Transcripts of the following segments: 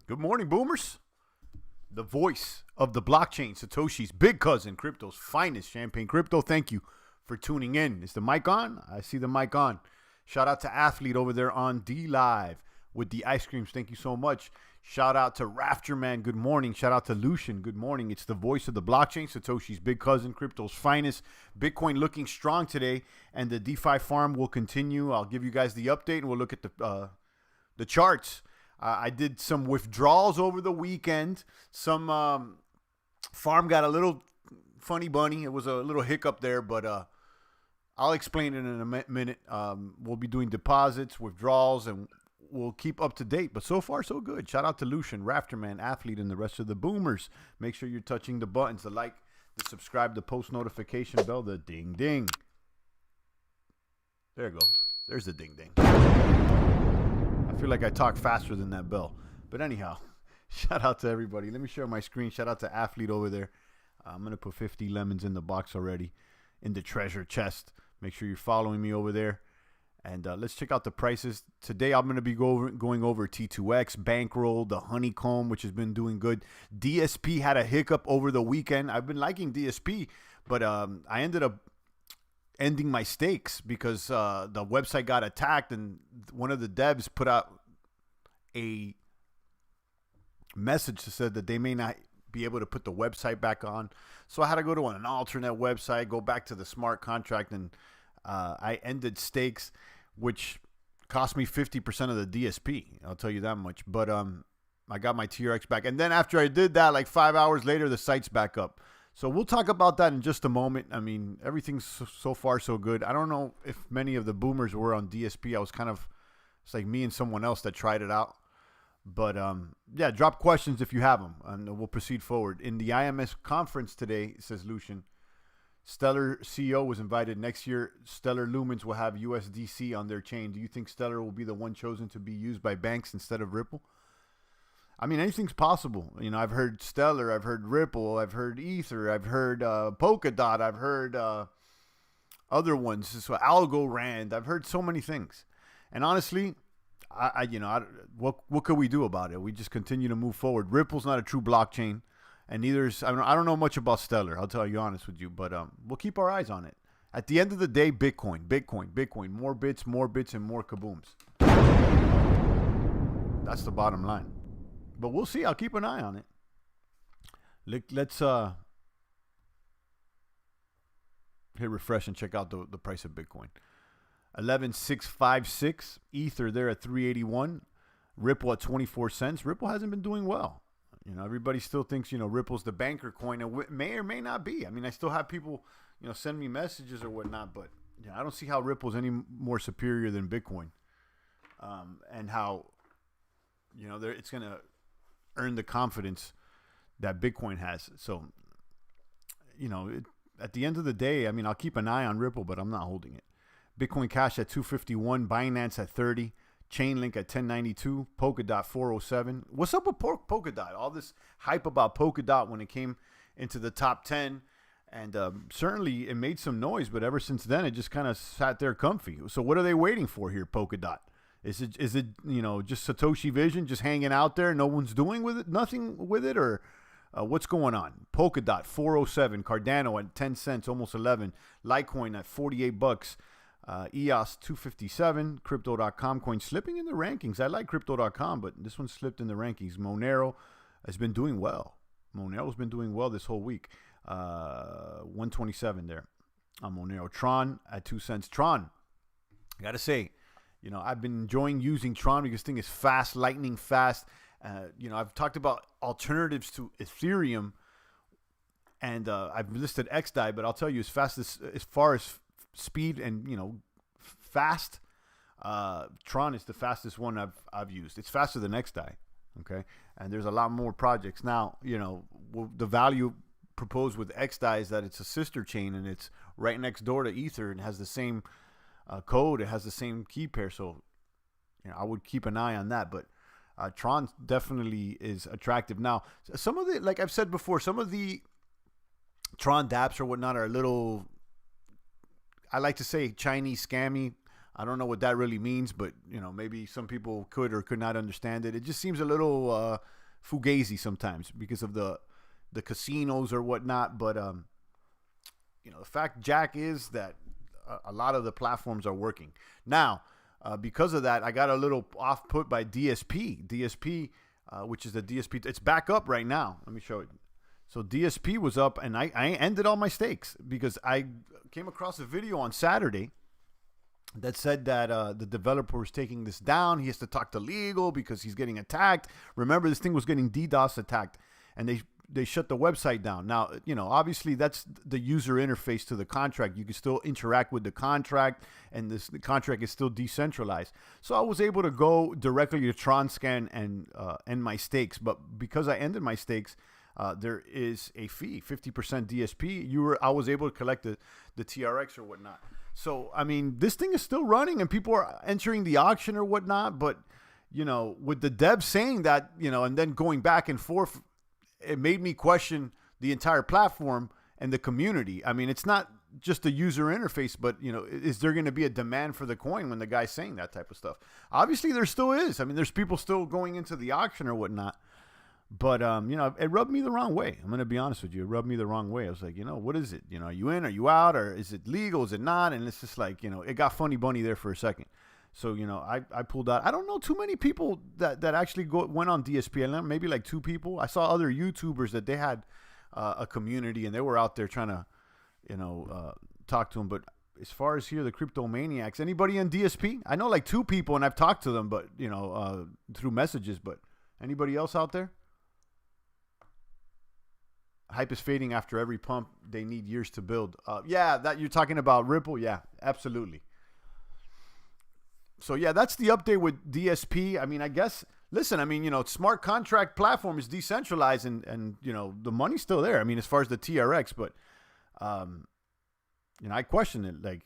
Good morning, boomers. The voice of the blockchain, Satoshi's big cousin, crypto's finest, Champagne Crypto. Thank you for tuning in. Is the mic on? I see the mic on. Shout out to Athlete over there on D Live with the ice creams. Thank you so much. Shout out to Rafterman. Good morning. Shout out to Lucian. Good morning. It's the voice of the blockchain, Satoshi's big cousin, crypto's finest. Bitcoin looking strong today, and the DeFi farm will continue. I'll give you guys the update, and we'll look at the charts. I did some withdrawals over the weekend. Some farm got a little funny bunny. It was a little hiccup there, but I'll explain it in a minute. We'll be doing deposits, withdrawals, and we'll keep up to date. But so far, so good. Shout out to Lucian, Rafterman, Athlete, and the rest of the boomers. Make sure you're touching the buttons, the like, the subscribe, the post notification bell, the ding ding. There it goes. There's the ding ding. I feel like I talk faster than that bell. But anyhow, shout out to everybody. Let me share my screen. Shout out to Athlete over there. I'm going to put 50 lemons in the box already in the treasure chest. Make sure you're following me over there. And let's check out the prices. Today, I'm going to be going over T2X, Bankroll, the Honeycomb, which has been doing good. DSP had a hiccup over the weekend. I've been liking DSP, but I ended up ending my stakes because the website got attacked, and one of the devs put out a message that said that they may not be able to put the website back on. So I had to go to an alternate website, go back to the smart contract, and I ended stakes, which cost me 50% of the DSP. I'll tell you that much. But I got my TRX back. And then after I did that, like 5 hours later, the site's back up. So we'll talk about that in just a moment. I mean, everything's so far so good. I don't know if many of the boomers were on DSP. I was it's like me and someone else that tried it out. But yeah, drop questions if you have them, and we'll proceed forward. In the IMS conference today, says Lucian, Stellar CEO was invited. Next year, Stellar Lumens will have USDC on their chain. Do you think Stellar will be the one chosen to be used by banks instead of Ripple? I mean, anything's possible. You know, I've heard Stellar, I've heard Ripple, I've heard Ether, I've heard Polkadot, I've heard other ones, so Algorand. I've heard so many things, and honestly, what could we do about it? We just continue to move forward. Ripple's not a true blockchain, and neither is I don't know much about Stellar. I'll tell you honest with you, but we'll keep our eyes on it. At the end of the day, Bitcoin, more bits, and more kabooms. That's the bottom line. But we'll see. I'll keep an eye on it. Let's hit refresh and check out the price of Bitcoin. 11,656. Ether there at 381. Ripple at 24 cents. Ripple hasn't been doing well. You know, everybody still thinks, Ripple's the banker coin. It may or may not be. I mean, I still have people, send me messages or whatnot, but I don't see how Ripple's any more superior than Bitcoin. And how, it's going to earn the confidence that Bitcoin has. So, at the end of the day, I mean, I'll keep an eye on Ripple, but I'm not holding it. Bitcoin Cash at 251, Binance at 30, Chainlink at 1092, Polkadot 407. What's up with Polkadot? All this hype about Polkadot when it came into the top 10, and certainly it made some noise, but ever since then, it just kind of sat there comfy. So what are they waiting for here, Polkadot? Is it just Satoshi Vision just hanging out there? No one's doing with it, nothing with it, or what's going on? Polkadot 407, Cardano at 10 cents, almost 11. Litecoin at 48 bucks. EOS 257. Crypto.com coin slipping in the rankings. I like Crypto.com, but this one slipped in the rankings. Monero has been doing well. Monero's been doing well this whole week. 127 there on Monero. Tron at 2 cents. Tron, I gotta say, I've been enjoying using Tron because this thing is fast, lightning fast. I've talked about alternatives to Ethereum, and I've listed XDai, but I'll tell you, as far as speed and fast, Tron is the fastest one I've used. It's faster than XDai. Okay, and there's a lot more projects now. The value proposed with XDai is that it's a sister chain and it's right next door to Ether and has the same code. It has the same key pair. So I would keep an eye on that. But Tron definitely is attractive. Now, some of the, like I've said before, some of the Tron dApps or whatnot are a little, I like to say, Chinese scammy. I don't know what that really means, but maybe some people could or could not understand it. It just seems a little fugazi sometimes because of the casinos or whatnot. But the fact, Jack, is that a lot of the platforms are working now. Because of that, I got a little off put by DSP. DSP, which is the DSP, it's back up right now. Let me show it. So DSP was up, and I ended all my stakes because I came across a video on Saturday that said that the developer was taking this down. He has to talk to legal because he's getting attacked. Remember, this thing was getting DDoS attacked, and they shut the website down. Now, obviously that's the user interface to the contract. You can still interact with the contract, and the contract is still decentralized. So I was able to go directly to TronScan and end my stakes. But because I ended my stakes, there is a fee, 50% DSP. I was able to collect the TRX or whatnot. So, I mean, this thing is still running and people are entering the auction or whatnot. But, with the devs saying that, and then going back and forth, it made me question the entire platform and the community. I mean, it's not just a user interface, but, is there going to be a demand for the coin when the guy's saying that type of stuff? Obviously, there still is. I mean, there's people still going into the auction or whatnot. But, it rubbed me the wrong way. I'm going to be honest with you. It rubbed me the wrong way. I was like, what is it? Are you in? Are you out? Or is it legal? Is it not? And it's just like, it got funny bunny there for a second. So, I pulled out. I don't know too many people that actually went on DSP. Maybe like 2 people. I saw other YouTubers that they had a community and they were out there trying to, talk to them. But as far as here, the crypto maniacs, anybody in DSP? I know like 2 people and I've talked to them, but, through messages. But anybody else out there? Hype is fading after every pump. They need years to build. Yeah, that you're talking about Ripple. Yeah, absolutely. So yeah, that's the update with DSP. I mean, I guess, listen, I mean, smart contract platform is decentralized and the money's still there. I mean, as far as the TRX, but, I question it. Like,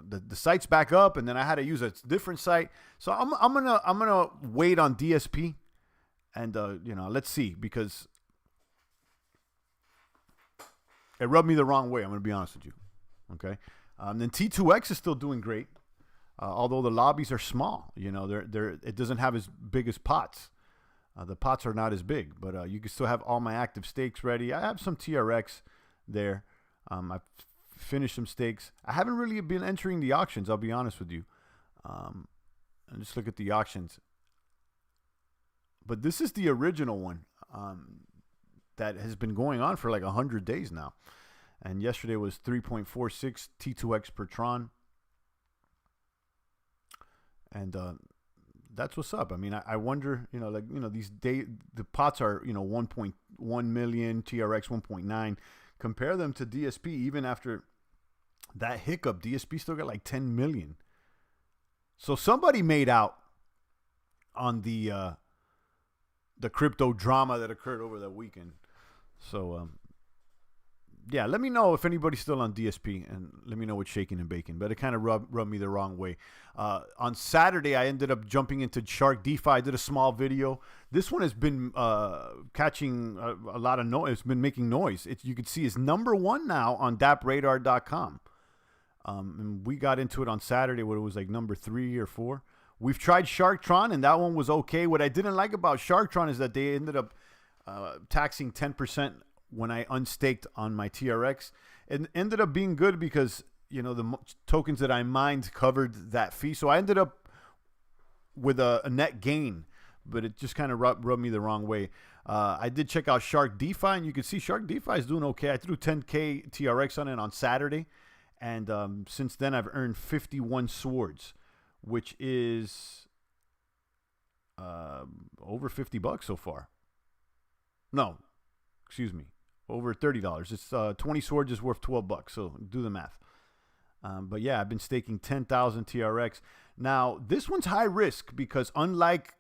the site's back up and then I had to use a different site. So I'm going to wait on DSP and, let's see, because it rubbed me the wrong way. I'm going to be honest with you. Okay. Then T2X is still doing great. Although the lobbies are small, it doesn't have as big as pots. The pots are not as big, but you can still have all my active stakes ready. I have some TRX there. I've finished some stakes. I haven't really been entering the auctions, I'll be honest with you. And just look at the auctions. But this is the original one that has been going on for like 100 days now. And yesterday was 3.46 T2X per Tron. And that's what's up. I mean, I wonder, these the pots are, 1.1 million, TRX 1.9. Compare them to DSP. Even after that hiccup, DSP still got like 10 million. So somebody made out on the crypto drama that occurred over the weekend. So, yeah, let me know if anybody's still on DSP and let me know what's shaking and baking. But it kind of rubbed me the wrong way. On Saturday, I ended up jumping into Shark DeFi. I did a small video. This one has been catching a lot of noise. It's been making noise. You can see it's #1 now on dapradar.com. And we got into it on Saturday where it was like number 3 or 4. We've tried Shark Tron, and that one was okay. What I didn't like about Shark Tron is that they ended up taxing 10% when I unstaked on my TRX. It ended up being good because, the tokens that I mined covered that fee. So I ended up with a net gain, but it just kind of rubbed me the wrong way. I did check out Shark DeFi, and you can see Shark DeFi is doing okay. I threw 10K TRX on it on Saturday, and since then I've earned 51 swords, which is over $50 so far. No, excuse me, over $30. It's 20 swords is worth $12. So do the math. But yeah, I've been staking 10,000 TRX. Now this one's high risk because unlike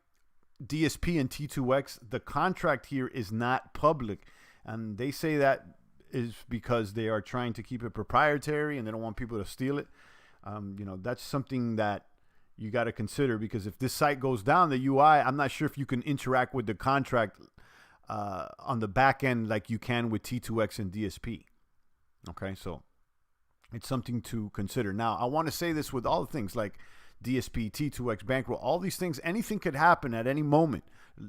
DSP and T2X, the contract here is not public. And they say that is because they are trying to keep it proprietary and they don't want people to steal it. That's something that you got to consider, because if this site goes down, the UI, I'm not sure if you can interact with the contract on the back end like you can with T2X and DSP. Okay, so it's something to consider. Now, I want to say this with all the things like DSP, T2X, Bankroll, all these things, anything could happen at any moment.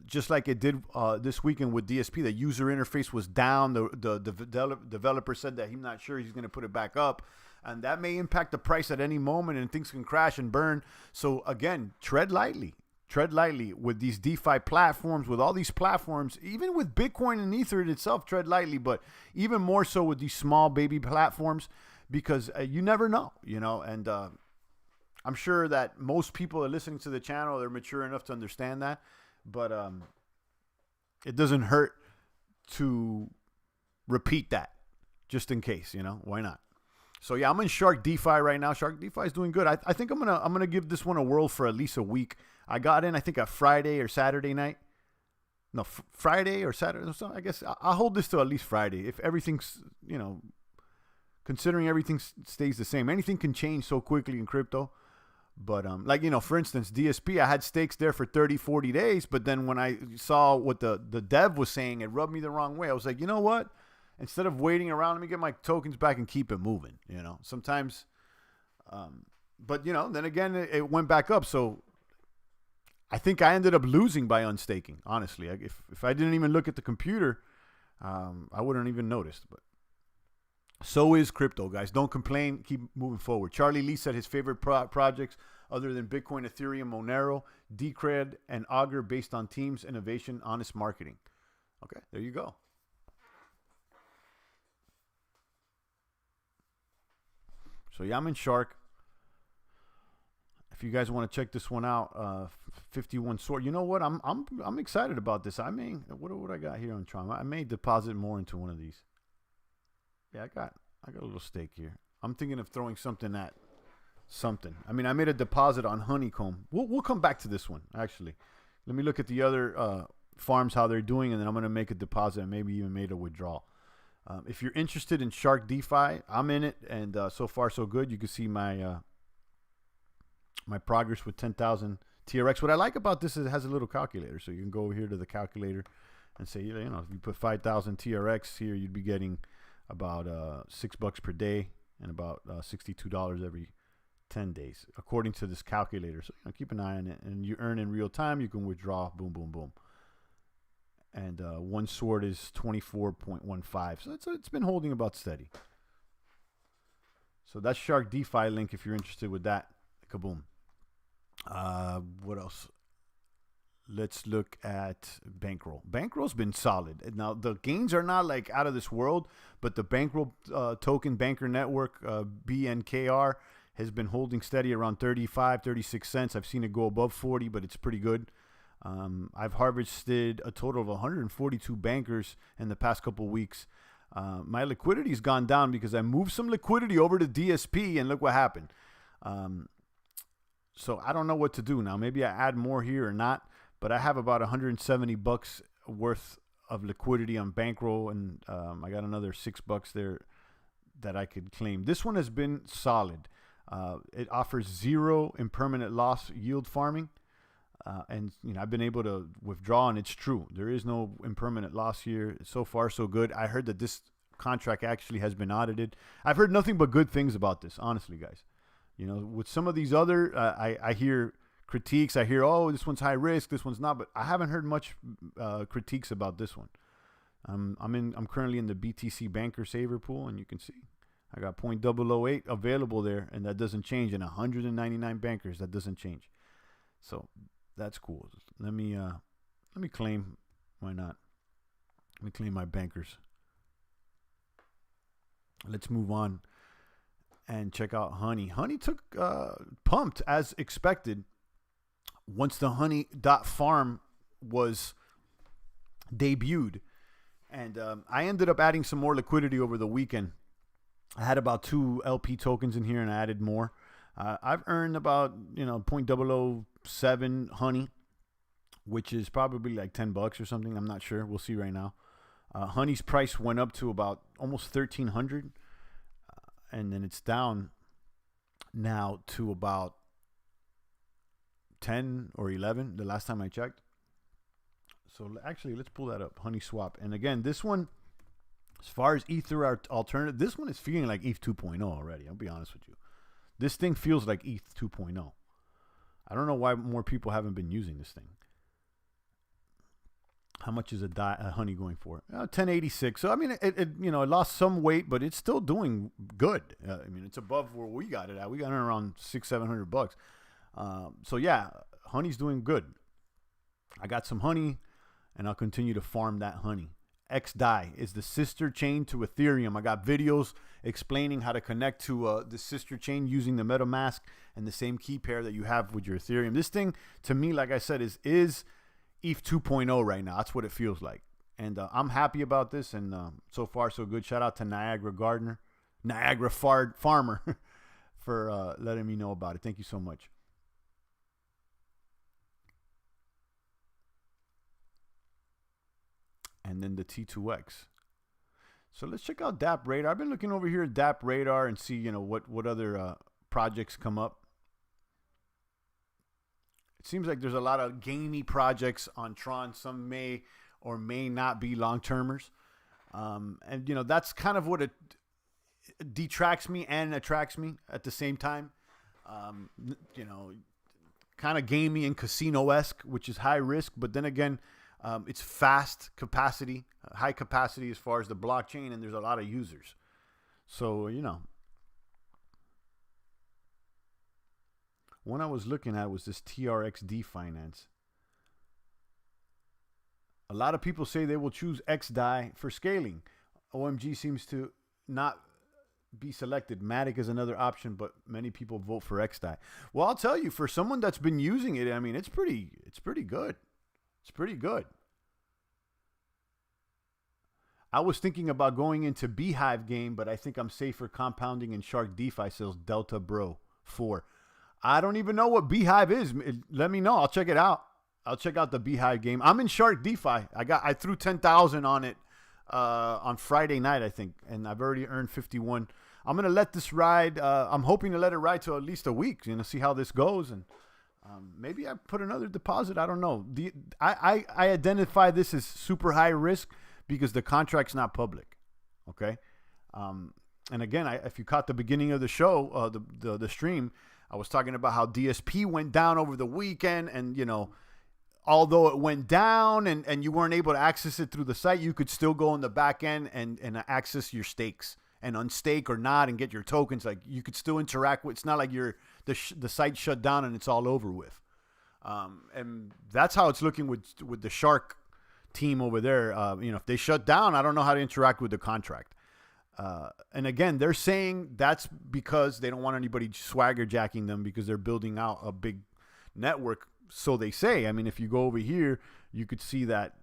Just like it did this weekend with DSP, the user interface was down. The developer said that he's not sure he's going to put it back up. And that may impact the price at any moment, and things can crash and burn. So, again, tread lightly. Tread lightly with these DeFi platforms, with all these platforms, even with Bitcoin and Ether itself, tread lightly, but even more so with these small baby platforms, because you never know, and I'm sure that most people are listening to the channel, they're mature enough to understand that, but it doesn't hurt to repeat that just in case, why not? So yeah, I'm in Shark DeFi right now. Shark DeFi is doing good. I think I'm gonna give this one a whirl for at least a week. I got in, I think, a Friday or Saturday night. No, Friday or Saturday. So I guess I'll hold this till at least Friday. If everything's, considering everything stays the same. Anything can change so quickly in crypto. But for instance, DSP, I had stakes there for 30, 40 days. But then when I saw what the dev was saying, it rubbed me the wrong way. I was like, you know what? Instead of waiting around, let me get my tokens back and keep it moving, sometimes. But, then again, it went back up. So I think I ended up losing by unstaking, honestly. If I didn't even look at the computer, I wouldn't even noticed. But so is crypto, guys. Don't complain. Keep moving forward. Charlie Lee said his favorite projects other than Bitcoin, Ethereum, Monero, Decred, and Augur based on teams, innovation, honest marketing. Okay, there you go. So yeah, I'm in Shark. If you guys want to check this one out, 51 Sword. You know what? I'm excited about this. I may what I got here on Tron. I may deposit more into one of these. Yeah, I got a little stake here. I'm thinking of throwing something at something. I mean, I made a deposit on Honeycomb. We'll come back to this one actually. Let me look at the other farms, how they're doing, and then I'm gonna make a deposit and maybe even made a withdrawal. If you're interested in Shark DeFi, I'm in it, and so far so good. You can see my my progress with 10,000 TRX. What I like about this is it has a little calculator, so you can go over here to the calculator and say, if you put 5,000 TRX here, you'd be getting about $6 per day and about $62 every 10 days, according to this calculator. So keep an eye on it, and you earn in real time. You can withdraw, boom, boom, boom. And one sword is 24.15. So it's been holding about steady. So that's Shark DeFi link if you're interested with that. Kaboom. What else? Let's look at Bankroll. Bankroll's been solid. Now, the gains are not like out of this world, but the Bankroll token banker network, BNKR, has been holding steady around 35, 36 cents. I've seen it go above 40, but it's pretty good. I've harvested a total of 142 bankers in the past couple of weeks. My liquidity's gone down because I moved some liquidity over to DSP, and look what happened. So I don't know what to do now. Maybe I add more here or not, but I have about $170 worth of liquidity on Bankroll, and I got another $6 there that I could claim. This one has been solid. It offers zero impermanent loss yield farming. And I've been able to withdraw, and it's true. There is no impermanent loss here. So far, so good. I heard that this contract actually has been audited. I've heard nothing but good things about this, honestly, guys. With some of these other, I hear critiques. I hear, oh, this one's high risk, this one's not. But I haven't heard much critiques about this one. I'm currently in the BTC Banker Saver pool, and you can see I got 0.008 available there, and that doesn't change. And 199 bankers, that doesn't change. So that's cool. Let me claim. Why not? Let me claim my bankers. Let's move on and check out Honey. Honey took pumped as expected once the honey.farm was debuted. And I ended up adding some more liquidity over the weekend. I had about 2 LP tokens in here, and I added more. I've earned about 0.007 honey which is probably like $10 or something. I'm not sure. We'll see right now. Honey's price went up to about almost 1,300, and then it's down now to about 10 or 11 the last time I checked. So actually, let's pull that up. Honey Swap. And again, this one, as far as Ether alternative, this one is feeling like ETH 2.0 already. I'll be honest with you. This thing feels like ETH 2.0. I don't know why more people haven't been using this thing. How much is a honey going for? 1086. So I mean, it lost some weight, but it's still doing good. I mean, it's above where we got it at. We got it around $600-700. So yeah, honey's doing good. I got some honey, and I'll continue to farm that honey. XDai is the sister chain to Ethereum. I got videos explaining how to connect to the sister chain using the MetaMask and the same key pair that you have with your Ethereum. This thing, to me, like I said, is ETH 2.0 right now. That's what it feels like. And I'm happy about this. And so far, so good. Shout out to Niagara Farmer for letting me know about it. Thank you so much. And then the T2X. So let's check out DApp Radar. I've been looking over here at DApp Radar and see, what other projects come up. It seems like there's a lot of gamey projects on Tron. Some may or may not be long-termers. And, that's kind of what it detracts me and attracts me at the same time. Kind of gamey and casino-esque, which is high risk. But then again, it's fast capacity, high capacity as far as the blockchain, and there's a lot of users. So, one I was looking at was this TRXD Finance. A lot of people say they will choose XDai for scaling. OMG seems to not be selected. Matic is another option, but many people vote for XDai. Well, I'll tell you, for someone that's been using it, I mean, it's pretty good. It's pretty good. I was thinking about going into Beehive game, but I think I'm safer compounding in Shark DeFi, says Delta Bro 4. I don't even know what Beehive is. Let me know. I'll check it out. I'll check out the Beehive game. I'm in Shark DeFi. I threw 10,000 on it on Friday night, I think, and I've already earned 51. I'm gonna let this ride. I'm hoping to let it ride till at least a week. See how this goes, and maybe I put another deposit. I don't know. I identify this as super high risk because the contract's not public. Okay, and again, if you caught the beginning of the show, the stream, I was talking about how DSP went down over the weekend, and although it went down and you weren't able to access it through the site, you could still go in the back end and access your stakes and unstake or not and get your tokens. Like, you could still interact with. It's not like the site shut down and it's all over with. And that's how it's looking with the Shark team over there. If they shut down, I don't know how to interact with the contract. And again, they're saying that's because they don't want anybody swagger jacking them because they're building out a big network. So they say. I mean, if you go over here, you could see that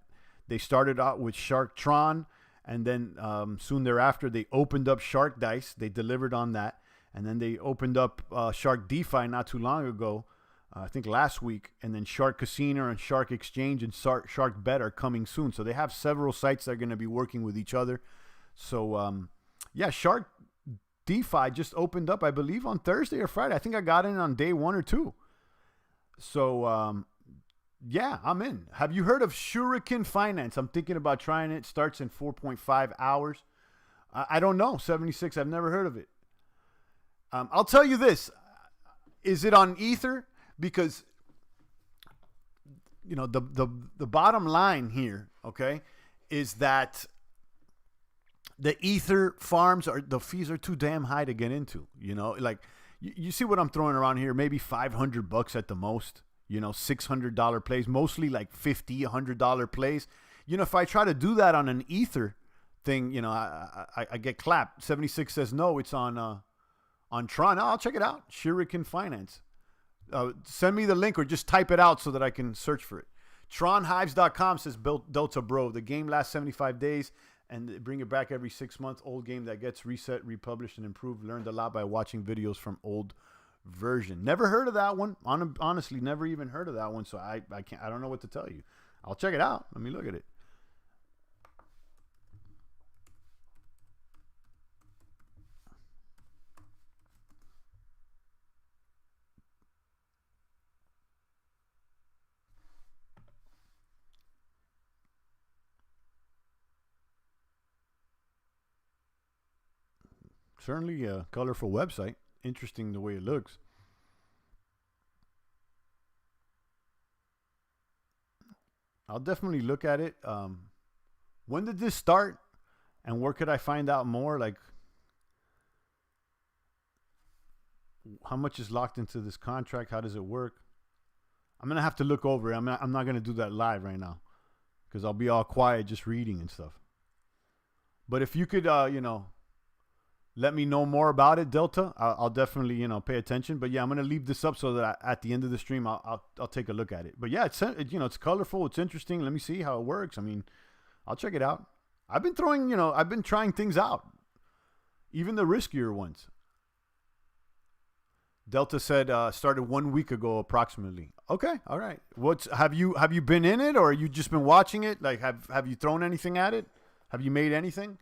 they started out with Shark Tron, and then soon thereafter they opened up Shark Dice. They delivered on that, and then they opened up Shark DeFi not too long ago, I think last week, and then Shark Casino and Shark Exchange and Shark Bet are coming soon. So they have several sites that are going to be working with each other. So Shark DeFi just opened up, I believe, on Thursday or Friday. I think I got in on day 1 or 2. So, I'm in. Have you heard of Shuriken Finance? I'm thinking about trying it. Starts in 4.5 hours. I don't know. 76. I've never heard of it. I'll tell you this. Is it on Ether? Because, the bottom line here, okay, is that the Ether farms the fees are too damn high to get into, like you see what I'm throwing around here, maybe $500 at the most, $600 plays, mostly like $50, $100 plays. If I try to do that on an Ether thing, I get clapped. 76 says, no, it's on Tron. I'll check it out. Shuriken Finance. Send me the link or just type it out so that I can search for it. TronHives.com says Delta Bro. The game lasts 75 days. And they bring it back every 6 months. Old game that gets reset, republished, and improved. Learned a lot by watching videos from old version. Never heard of that one. Honestly, never even heard of that one. So I don't know what to tell you. I'll check it out. Let me look at it. Certainly a colorful website. Interesting the way it looks. I'll definitely look at it. When did this start? And where could I find out more? Like, how much is locked into this contract? How does it work? I'm going to have to look over it. I'm not going to do that live right now because I'll be all quiet just reading and stuff. But if you could, let me know more about it, Delta. I'll definitely, pay attention. But yeah, I'm gonna leave this up so that at the end of the stream, I'll take a look at it. But yeah, it's colorful, it's interesting. Let me see how it works. I mean, I'll check it out. I've been trying things out, even the riskier ones. Delta said started 1 week ago approximately. Okay, all right. Have you been in it or you just been watching it? Like have you thrown anything at it? Have you made anything?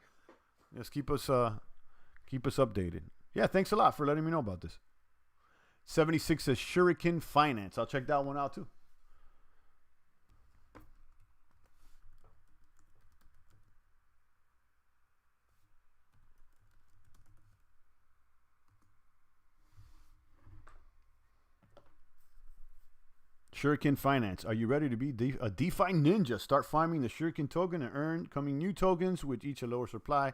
Just keep us updated. Yeah, thanks a lot for letting me know about this. 76 says Shuriken Finance. I'll check that one out too. Shuriken Finance. Are you ready to be a DeFi ninja? Start farming the Shuriken token and earn coming new tokens with each a lower supply.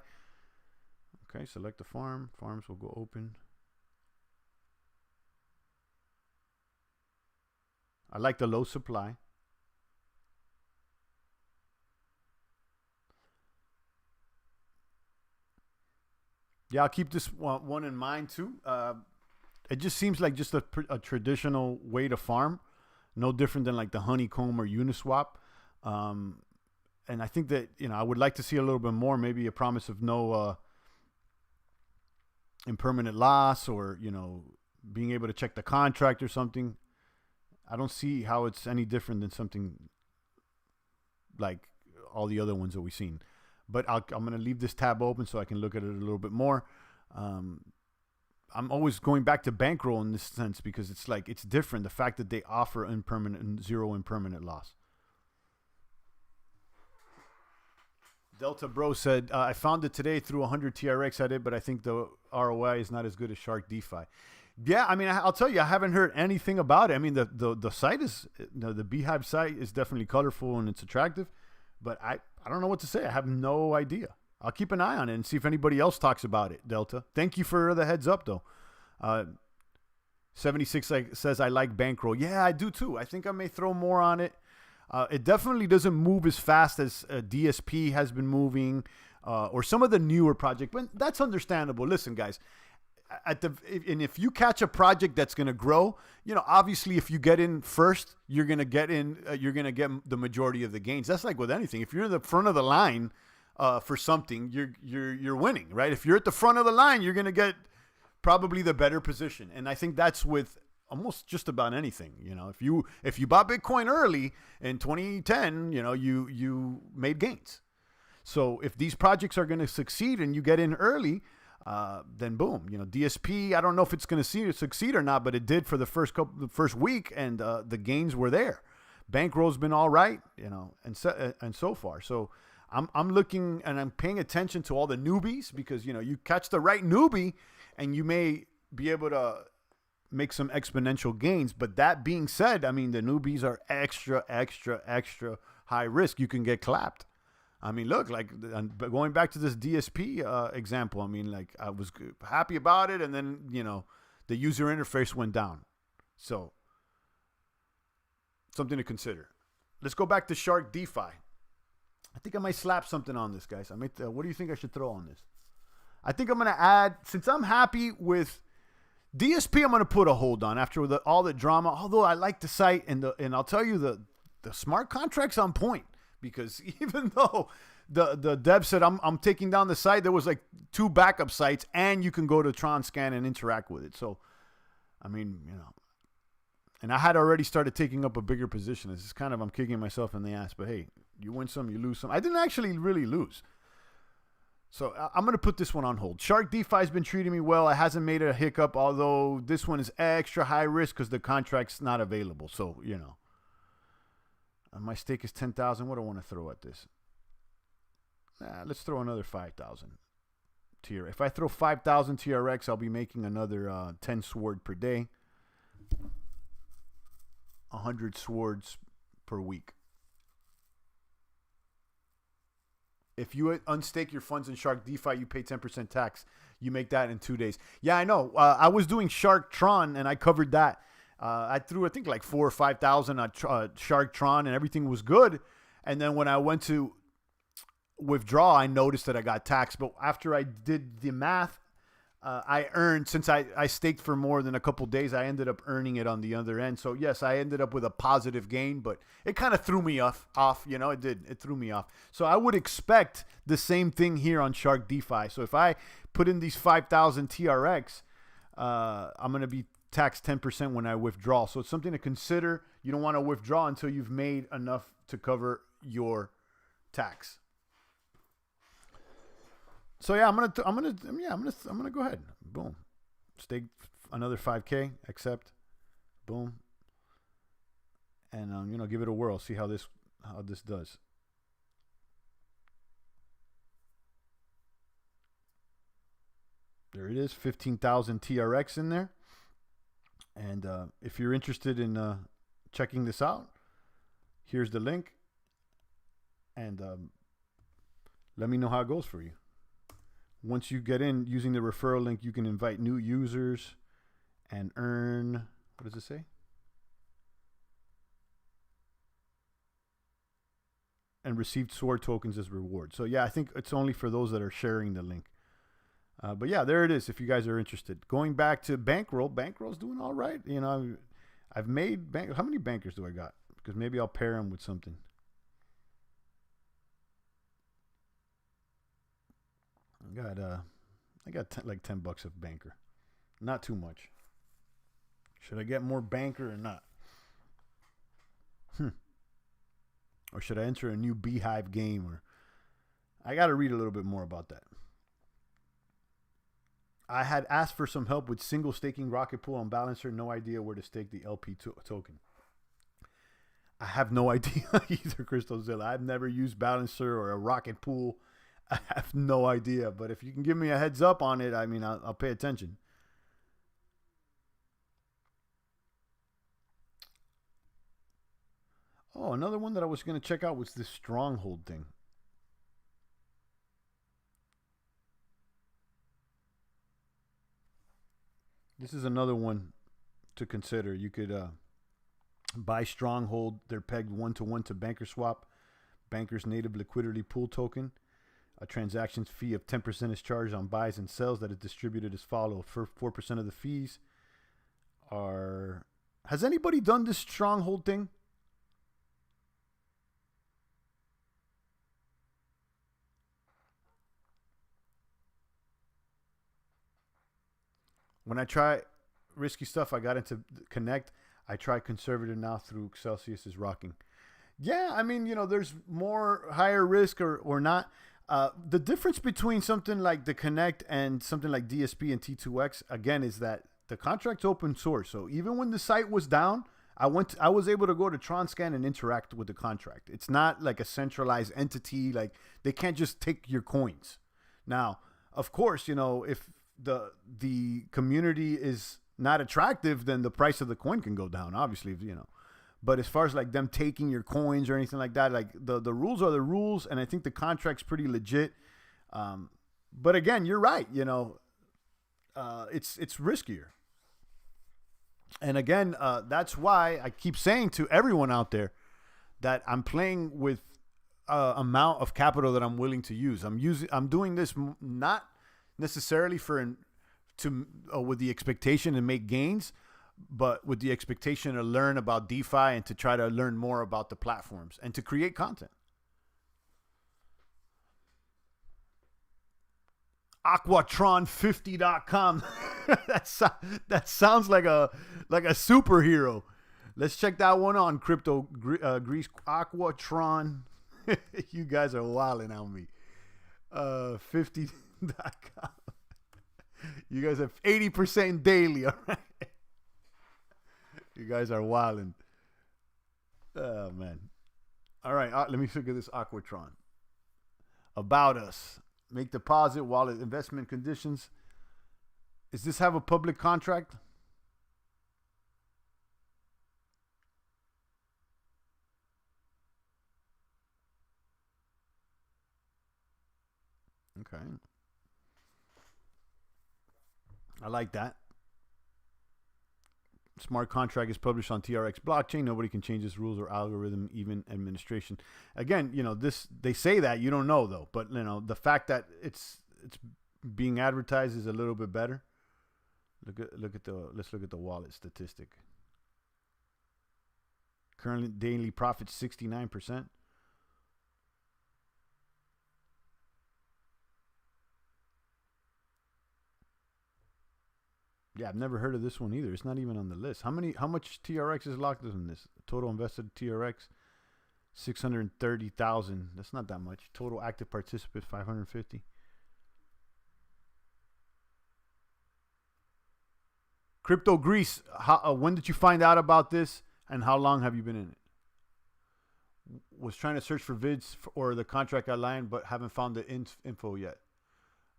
Okay, select the farm. Farms will go open. I like the low supply. Yeah, I'll keep this one in mind too. It just seems like just a traditional way to farm. No different than like the Honeycomb or Uniswap. And I think that, I would like to see a little bit more, maybe a promise of no impermanent loss or, being able to check the contract or something. I don't see how it's any different than something like all the other ones that we've seen. But I'm going to leave this tab open so I can look at it a little bit more. I'm always going back to Bankroll in this sense because it's different. The fact that they offer zero impermanent loss. Delta Bro said, I found it today through 100 TRX at it, but I think the ROI is not as good as Shark DeFi. Yeah, I mean, I'll tell you, I haven't heard anything about it. I mean, the site is, the Beehive site is definitely colorful and it's attractive, but I don't know what to say. I have no idea. I'll keep an eye on it and see if anybody else talks about it, Delta. Thank you for the heads up, though. 76 says, I like Bankroll. Yeah, I do too. I think I may throw more on it. It definitely doesn't move as fast as DSP has been moving or some of the newer projects, but that's understandable. Listen, guys, if you catch a project that's going to grow, obviously if you get in first, you're going to get the majority of the gains. That's like with anything. If you're in the front of the line for something, you're winning, right? If you're at the front of the line, you're going to get probably the better position. And I think that's with almost just about anything. If you bought Bitcoin early in 2010, you made gains. So if these projects are going to succeed and you get in early, then boom, DSP, I don't know if it's going to succeed or not, but it did for the first week, and the gains were there. Bankroll's been all right, and so far. So I'm looking and I'm paying attention to all the newbies because, you catch the right newbie and you may be able to make some exponential gains. But that being said, I mean, the newbies are extra high risk. You can get clapped. I mean, look, like going back to this DSP example, I mean, like I was happy about it. And then, the user interface went down. So something to consider. Let's go back to Shark DeFi. I think I might slap something on this, guys. What do you think I should throw on this? I think I'm going to add, since I'm happy with DSP, I'm going to put a hold on after all the drama. Although I like the site and I'll tell you the smart contract's on point. Because even though the dev said I'm taking down the site, there was like 2 backup sites, and you can go to Tron Scan and interact with it. So I mean, and I had already started taking up a bigger position. This is kind of, I'm kicking myself in the ass, but hey, you win some, you lose some. I didn't actually really lose. So I'm going to put this one on hold. Shark DeFi has been treating me well. It hasn't made a hiccup, although this one is extra high risk because the contract's not available. So, my stake is 10,000. What do I want to throw at this? Let's throw another 5,000 TRX. If I throw 5,000 TRX, I'll be making another 10 sword per day. 100 swords per week. If you unstake your funds in Shark DeFi, you pay 10% tax. You make that in 2 days. Yeah, I know. I was doing Shark Tron, and I covered that. I threw, I think, like 4,000 or 5,000 at Shark Tron, and everything was good. And then when I went to withdraw, I noticed that I got taxed. But after I did the math, I earned, since I staked for more than a couple days, I ended up earning it on the other end. So yes, I ended up with a positive gain, but it kind of threw me off. It did. It threw me off. So I would expect the same thing here on Shark DeFi. So if I put in these 5,000 TRX, I'm going to be taxed 10% when I withdraw. So it's something to consider. You don't want to withdraw until you've made enough to cover your tax. So yeah, I'm gonna go ahead. Boom, stake another 5K. Accept. Boom. And give it a whirl. See how this does. There it is, 15,000 TRX in there. And if you're interested in checking this out, here's the link. And let me know how it goes for you. Once you get in using the referral link, you can invite new users and earn, what does it say? And receive sword tokens as reward. So yeah, I think it's only for those that are sharing the link. But yeah, there it is if you guys are interested. Going back to Bankroll, Bankroll's doing all right. I've made how many bankers do I got? Because maybe I'll pair them with something. I got like $10 of banker. Not too much. Should I get more banker or not? Or should I enter a new Beehive game? Or I got to read a little bit more about that. I had asked for some help with single staking Rocket Pool on Balancer. No idea where to stake the LP token. I have no idea either, Crystozilla. I've never used Balancer or a Rocket Pool. I have no idea, but if you can give me a heads up on it, I mean, I'll pay attention. Oh, another one that I was going to check out was this Stronghold thing. This is another one to consider. You could buy Stronghold. They're pegged 1-to-1 to BankerSwap, Banker's native liquidity pool token. A transaction fee of 10% is charged on buys and sells that is distributed as follows. For 4% of the fees are... Has anybody done this Stronghold thing? When I try risky stuff, I got into Connect. I try conservative now through Celsius is rocking. Yeah, I mean, there's more higher risk or not. The difference between something like the Connect and something like DSP and T2X, again, is that the contract's open source. So even when the site was down, I was able to go to TronScan and interact with the contract. It's not like a centralized entity. Like, they can't just take your coins. Now, of course, if the community is not attractive, then the price of the coin can go down, obviously, But as far as like them taking your coins or anything like that, like the rules are the rules, and I think the contract's pretty legit. But again, you're right. It's riskier. And again, that's why I keep saying to everyone out there that I'm playing with amount of capital that I'm willing to use. I'm doing this not necessarily with the expectation to make gains, but with the expectation to learn about DeFi and to try to learn more about the platforms and to create content. Aquatron50.com. that sounds like a superhero. Let's check that one on Crypto Greece. Aquatron. You guys are wilding on me. 50.com. You guys have 80% daily. All right. You guys are wilding. Oh man. All right. Let me look at this Aquatron. About us. Make deposit, wallet, investment conditions. Does this have a public contract? Okay. I like that. Smart contract is published on TRX blockchain. Nobody can change its rules or algorithm, even administration. Again, this they say that, you don't know though. But the fact that it's being advertised is a little bit better. Let's look at the wallet statistic. Current daily profit 69%. Yeah, I've never heard of this one either. It's not even on the list. How much TRX is locked in this? Total invested TRX 630,000. That's not that much. Total active participants 550. Crypto Greece, when did you find out about this and how long have you been in it? Was trying to search for vids or the contract outline, but haven't found the info yet.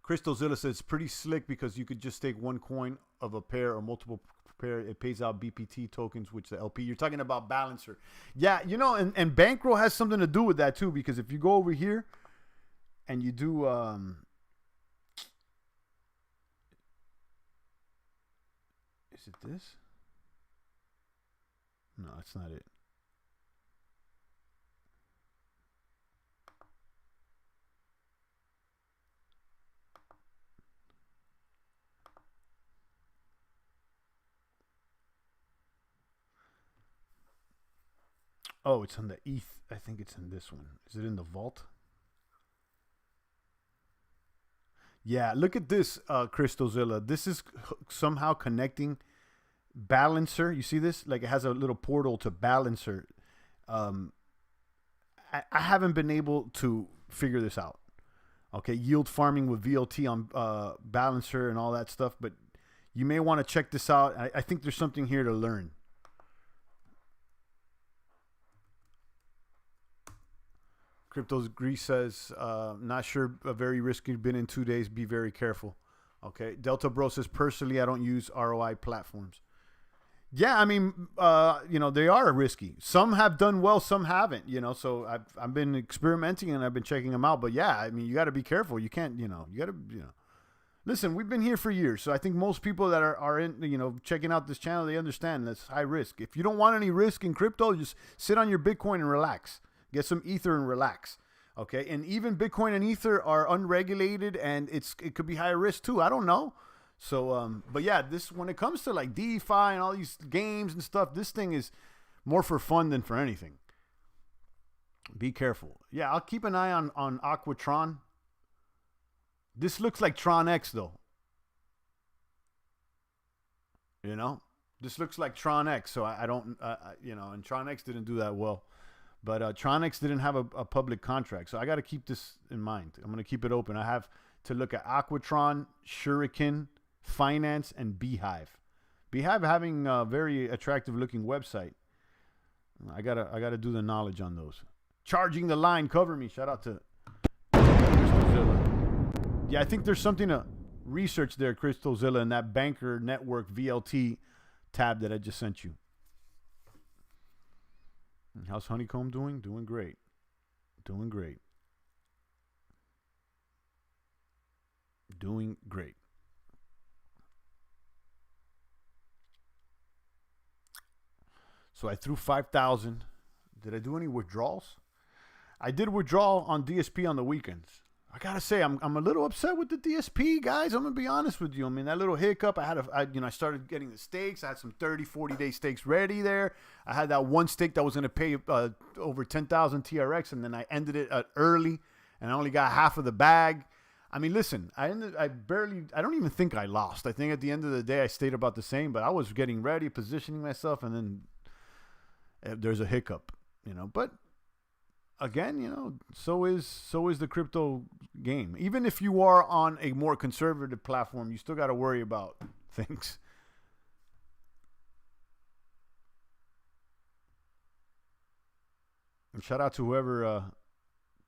Crystalzilla says it's pretty slick because you could just stake one coin of a pair or multiple pair. It pays out BPT tokens, which the LP. You're talking about balancer. Yeah, and Bankroll has something to do with that too, because if you go over here and you do is it this? No, it's not it. Oh, it's on the ETH. I think it's in this one. Is it in the vault? Yeah, look at this, Crystozilla. This is somehow connecting Balancer. You see this? Like it has a little portal to Balancer. I haven't been able to figure this out. Okay, yield farming with VLT on Balancer and all that stuff. But you may want to check this out. I think there's something here to learn. Crypto's Greece says, not sure, very risky, been in 2 days, be very careful. Okay. Delta Bro says, personally, I don't use ROI platforms. Yeah, I mean, they are risky. Some have done well, some haven't, so I've been experimenting and I've been checking them out. But yeah, I mean, you got to be careful. You can't, you got to, listen, we've been here for years. So I think most people that are in, checking out this channel, they understand that's high risk. If you don't want any risk in crypto, just sit on your Bitcoin and relax. Get some Ether and relax. Okay. And even Bitcoin and Ether are unregulated and it could be high risk too. I don't know. So, but yeah, when it comes to like DeFi and all these games and stuff, this thing is more for fun than for anything. Be careful. Yeah. I'll keep an eye on Aquatron. This looks like Tron X though. This looks like Tron X. So I don't, and Tron X didn't do that well. But Tron X didn't have a public contract. So I got to keep this in mind. I'm going to keep it open. I have to look at Aquatron, Shuriken, Finance, and Beehive. Beehive having a very attractive looking website. I gotta do the knowledge on those. Charging the line, cover me. Shout out to Crystozilla. Yeah, I think there's something to research there, Crystozilla, in that Banker Network VLT tab that I just sent you. How's Honeycomb doing? Doing great. Doing great. Doing great. So I threw 5,000. Did I do any withdrawals? I did withdrawal on DSP on the weekends. I gotta say, I'm a little upset with the DSP, guys. I'm gonna be honest with you. I mean, that little hiccup, I started getting the stakes. I had some 30, 40-day stakes ready there. I had that one stake that was gonna pay over 10,000 TRX, and then I ended it early, and I only got half of the bag. I mean, listen, I don't even think I lost. I think at the end of the day, I stayed about the same, but I was getting ready, positioning myself, and then there's a hiccup, but again, so is the crypto game. Even if you are on a more conservative platform, you still got to worry about things. And shout out to whoever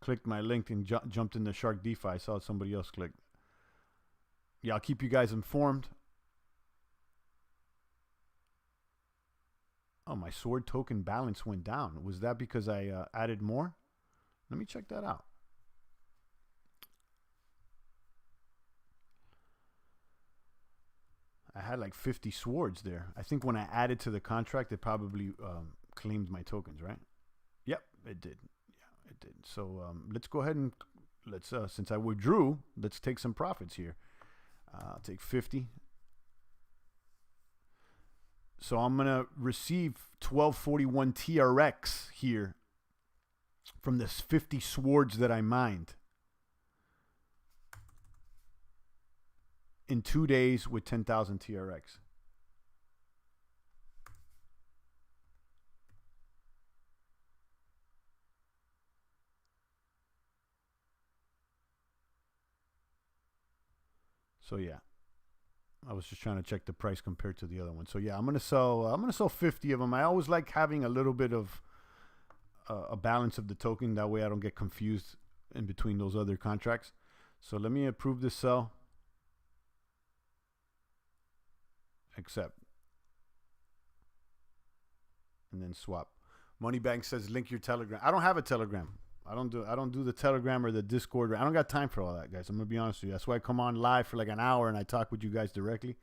clicked my link and jumped into Shark DeFi. I saw somebody else click. Yeah, I'll keep you guys informed. Oh, my sword token balance went down. Was that because I added more? Let me check that out. I had like 50 swords there. I think when I added to the contract, it probably claimed my tokens, right? Yep, it did. Yeah, it did. So let's go ahead and since I withdrew, let's take some profits here. I'll take 50. So I'm going to receive 1241 TRX here from this 50 swords that I mined in 2 days with 10,000 TRX. So yeah, I was just trying to check the price compared to the other one. So yeah, I'm gonna sell 50 of them. I always like having a little bit of a balance of the token. That way I don't get confused in between those other contracts. So let me approve this sell. Accept. And then swap. Moneybank says link your Telegram. I don't have a Telegram. I don't do the Telegram or the Discord. I don't got time for all that, guys. I'm gonna be honest with you. That's why I come on live for like an hour and I talk with you guys directly.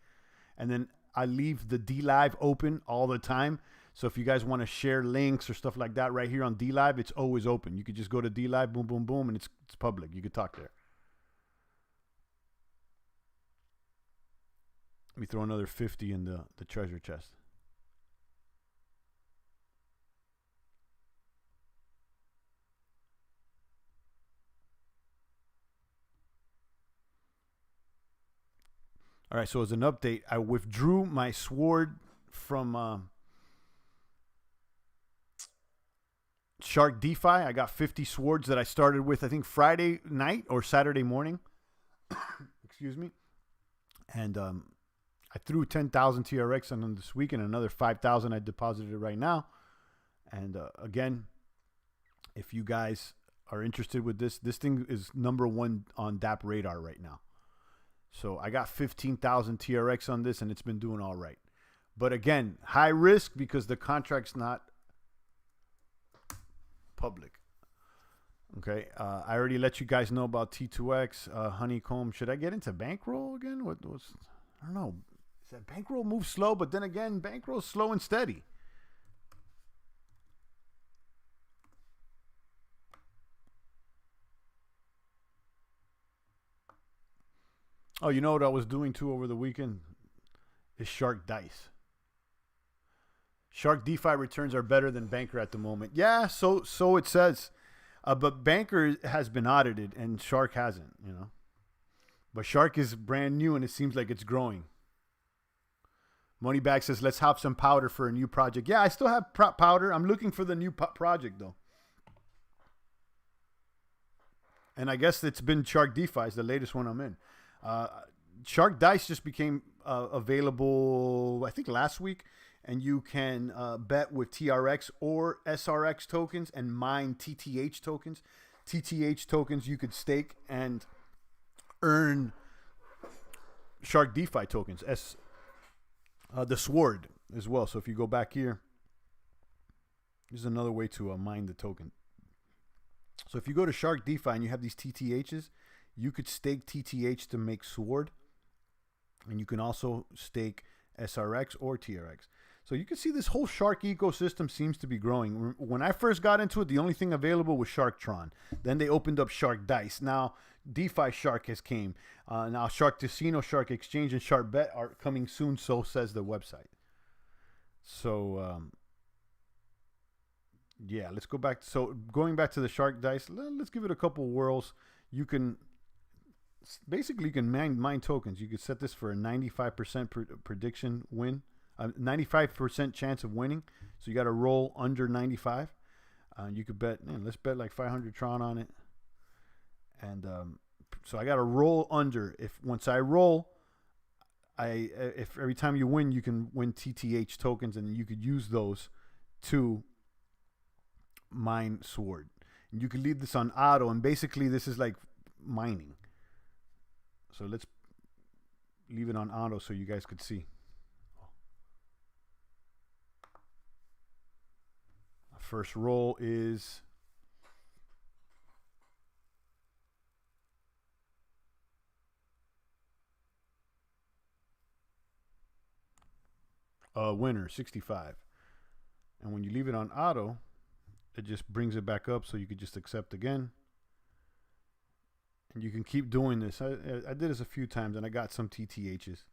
And then I leave the D Live open all the time. So if you guys want to share links or stuff like that right here on D Live, it's always open. You could just go to D Live, boom, boom, boom, and it's public. You could talk there. Let me throw another 50 in the treasure chest. All right, so as an update, I withdrew my sword from Shark DeFi. I got 50 swords that I started with, I think, Friday night or Saturday morning. Excuse me. And I threw 10,000 TRX on them this week and another 5,000 I deposited right now. And again, if you guys are interested with this thing is #1 on DApp radar right now. So I got 15,000 TRX on this and it's been doing all right. But again, high risk because the contract's not public. Okay, I already let you guys know about T2X, Honeycomb. Should I get into Bankroll again? I don't know. Is that Bankroll moves slow, but then again, Bankroll's slow and steady. Oh, you know what I was doing too over the weekend? Is Shark Dice. Shark DeFi returns are better than Banker at the moment. Yeah, so it says. But Banker has been audited and Shark hasn't, But Shark is brand new and it seems like it's growing. Moneybag says, let's have some powder for a new project. Yeah, I still have powder. I'm looking for the new project, though. And I guess it's been Shark DeFi is the latest one I'm in. Shark Dice just became available, I think, last week. And you can bet with TRX or SRX tokens and mine TTH tokens. TTH tokens you could stake and earn Shark DeFi tokens. The sword as well. So if you go back here, this is another way to mine the token. So if you go to Shark DeFi and you have these TTHs, you could stake TTH to make sword. And you can also stake SRX or TRX. So you can see this whole Shark ecosystem seems to be growing. When I first got into it, the only thing available was Shark Tron. Then they opened up Shark Dice. Now DeFi Shark has came. Now Shark Casino, Shark Exchange, and Shark Bet are coming soon. So says the website. So yeah, let's go back. So going back to the Shark Dice, let's give it a couple whirls. You can basically you can mine tokens. You could set this for a 95% prediction win, a 95% chance of winning. So you got to roll under 95. You could bet, let's bet like 500 Tron on it. And so I got to roll under. Once I roll, if every time you win, you can win TTH tokens, and you could use those to mine Sword. And you can leave this on auto, and basically this is like mining. So let's leave it on auto so you guys could see. First roll is a winner, 65. And when you leave it on auto, it just brings it back up so you could just accept again. And you can keep doing this. I did this a few times and I got some TTHs.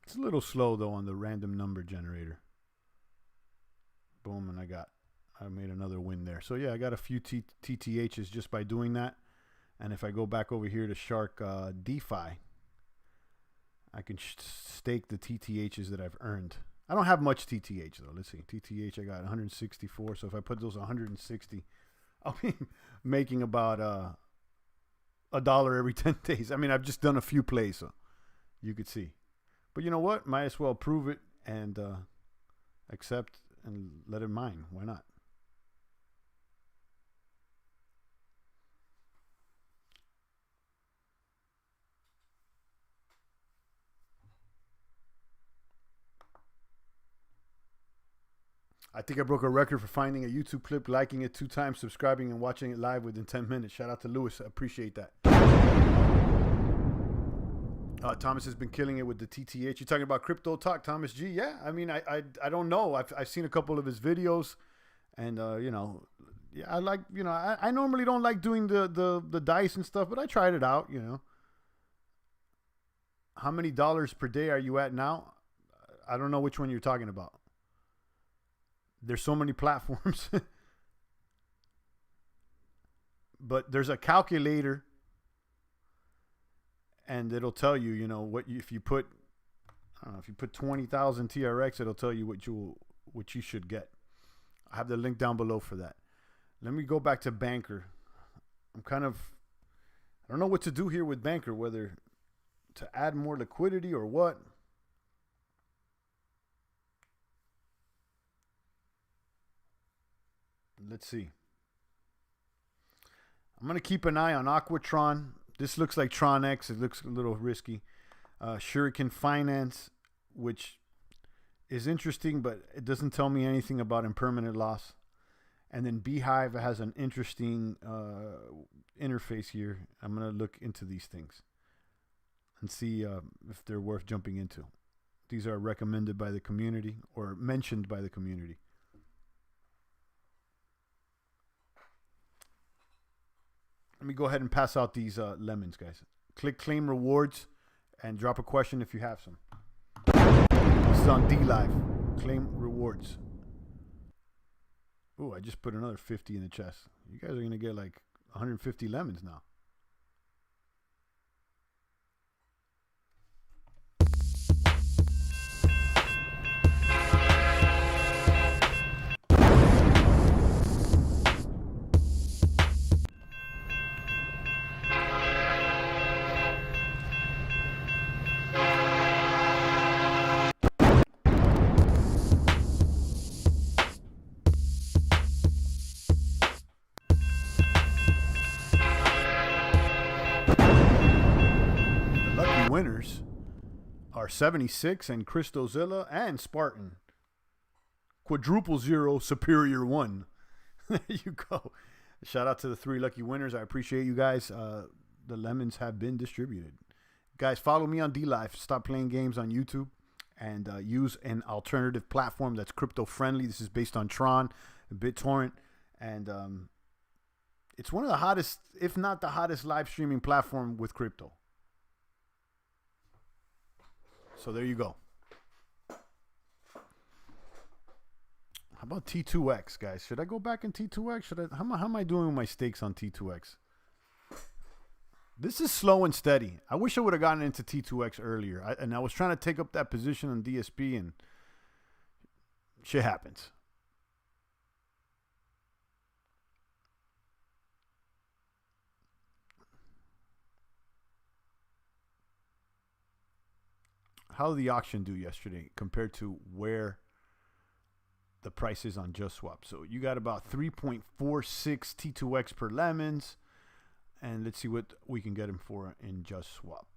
It's a little slow though on the random number generator. Boom, and I made another win there. So yeah, I got a few TTHs just by doing that. And if I go back over here to Shark DeFi, I can stake the TTHs that I've earned. I don't have much TTH though. Let's see. TTH, I got 164. So if I put those 160, I'll be making about $1 every 10 days. I mean, I've just done a few plays, so you could see. But you know what? Might as well prove it and accept and let it mine. Why not? I think I broke a record for finding a YouTube clip, liking it 2 times, subscribing, and watching it live within 10 minutes. Shout out to Lewis. I appreciate that. Thomas has been killing it with the TTH. You're talking about crypto talk, Thomas G? Yeah, I mean, I don't know. I've seen a couple of his videos, and you know, yeah, I like, you know, I normally don't like doing the dice and stuff, but I tried it out. You know, how many dollars per day are you at now? I don't know which one you're talking about. There's so many platforms, but there's a calculator. And it'll tell you, you know, if you put, I don't know, if you put 20,000 TRX, it'll tell you what you should get. I have the link down below for that. Let me go back to Banker. I don't know what to do here with Banker, whether to add more liquidity or what. Let's see. I'm going to keep an eye on Aquatron. This looks like Tron X. It looks a little risky. Shuriken Finance, which is interesting, but it doesn't tell me anything about impermanent loss. And then Beehive has an interesting interface here. I'm going to look into these things and see if they're worth jumping into. These are recommended by the community or mentioned by the community. Let me go ahead and pass out these lemons, guys. Click claim rewards and drop a question if you have some. This is on DLive. Claim rewards. Ooh, I just put another 50 in the chest. You guys are going to get like 150 lemons now. Winners are 76 and Christozilla and Spartan. Quadruple 0, Superior 1. There you go. Shout out to the 3 lucky winners. I appreciate you guys. The lemons have been distributed. Guys, follow me on DLive. Stop playing games on YouTube and use an alternative platform that's crypto friendly. This is based on Tron, BitTorrent, and it's one of the hottest, if not the hottest, live streaming platform with crypto. So there you go. How about T2X, guys? Should I go back in T2X? How am I doing with my stakes on T2X? This is slow and steady. I wish I would have gotten into T2X earlier. And I was trying to take up that position on DSP, and shit happens. How did the auction do yesterday compared to where the price is on JustSwap? So you got about 3.46 T2X per lemons. And let's see what we can get him for in JustSwap.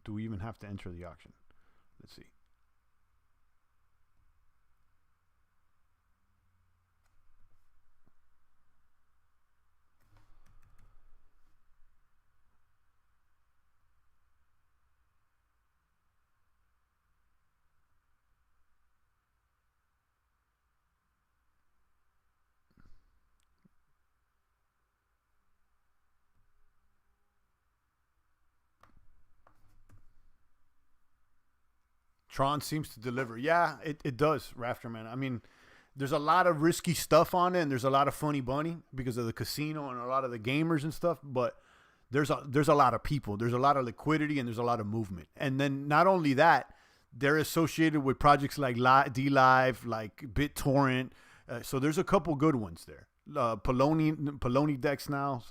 Do we even have to enter the auction? Let's see. Tron seems to deliver. Yeah, it does, Rafterman. I mean, there's a lot of risky stuff on it, and there's a lot of funny bunny because of the casino and a lot of the gamers and stuff, but there's a lot of people. There's a lot of liquidity, and there's a lot of movement. And then not only that, they're associated with projects like DLive, like BitTorrent. So there's a couple good ones there. Poloni decks now,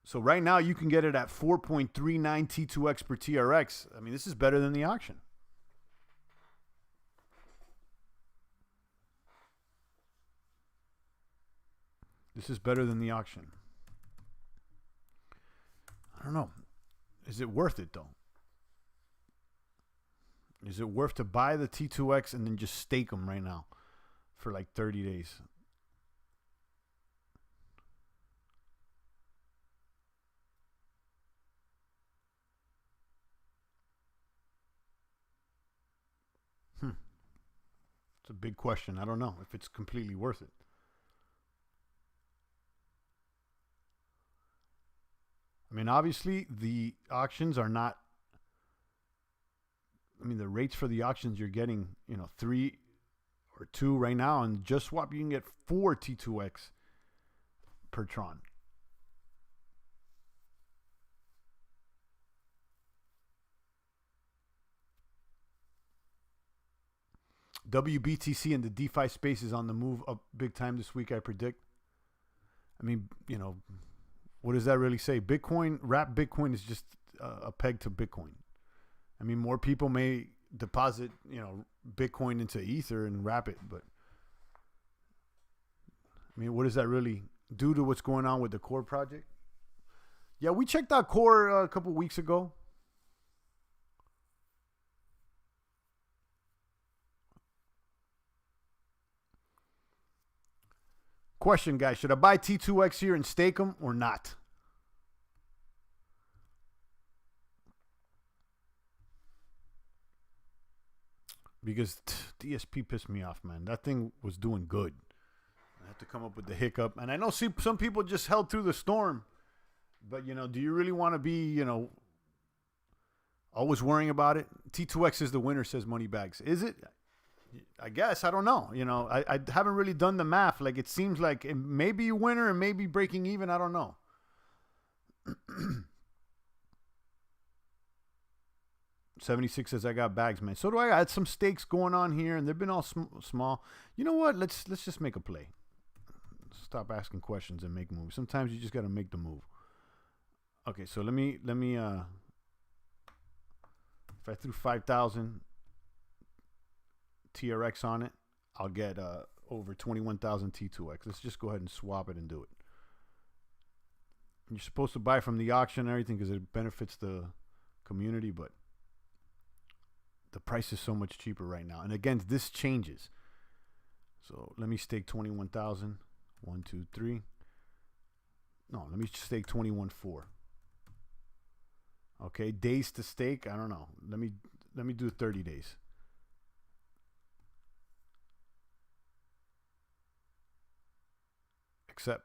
So right now you can get it at 4.39 T2X per TRX. I mean, this is better than the auction. This is better than the auction. I don't know. Is it worth it, though? Is it worth to buy the T2X and then just stake them right now for like 30 days? It's a big question. I don't know if it's completely worth it. I mean, obviously, the auctions are not. I mean, the rates for the auctions you're getting, 3 or 2 right now, and JustSwap you can get 4 T2X per Tron. WBTC and the DeFi space is on the move up big time this week, I predict. I mean, what does that really say? Wrap Bitcoin is just a peg to Bitcoin. I mean, more people may deposit, Bitcoin into Ether and wrap it, but I mean, what does that really do to what's going on with the Core project? Yeah, we checked out Core a couple weeks ago. Question, guys, should I buy T2X here and stake them or not? Because DSP pissed me off, man. That thing was doing good. I had to come up with the hiccup. And I know some people just held through the storm. But, do you really want to be, always worrying about it? T2X is the winner, says Moneybags. Is it? I guess. I don't know. I haven't really done the math. Like, it seems like it may be a winner and maybe breaking even. I don't know. 76 says I got bags, man. So do I. I had some stakes going on here, and they've been all small. You know what? Let's just make a play. Stop asking questions and make moves. Sometimes you just got to make the move. Okay, so let me. If I threw 5,000 TRX on it, I'll get over 21,000 T2X. Let's just go ahead and swap it and do it. You're supposed to buy from the auction and everything because it benefits the community, but the price is so much cheaper right now. And again, this changes. So let me stake 21,000. 1, 2, 3. No, let me stake 21.4. Okay, days to stake. I don't know. Let me do 30 days. Accept.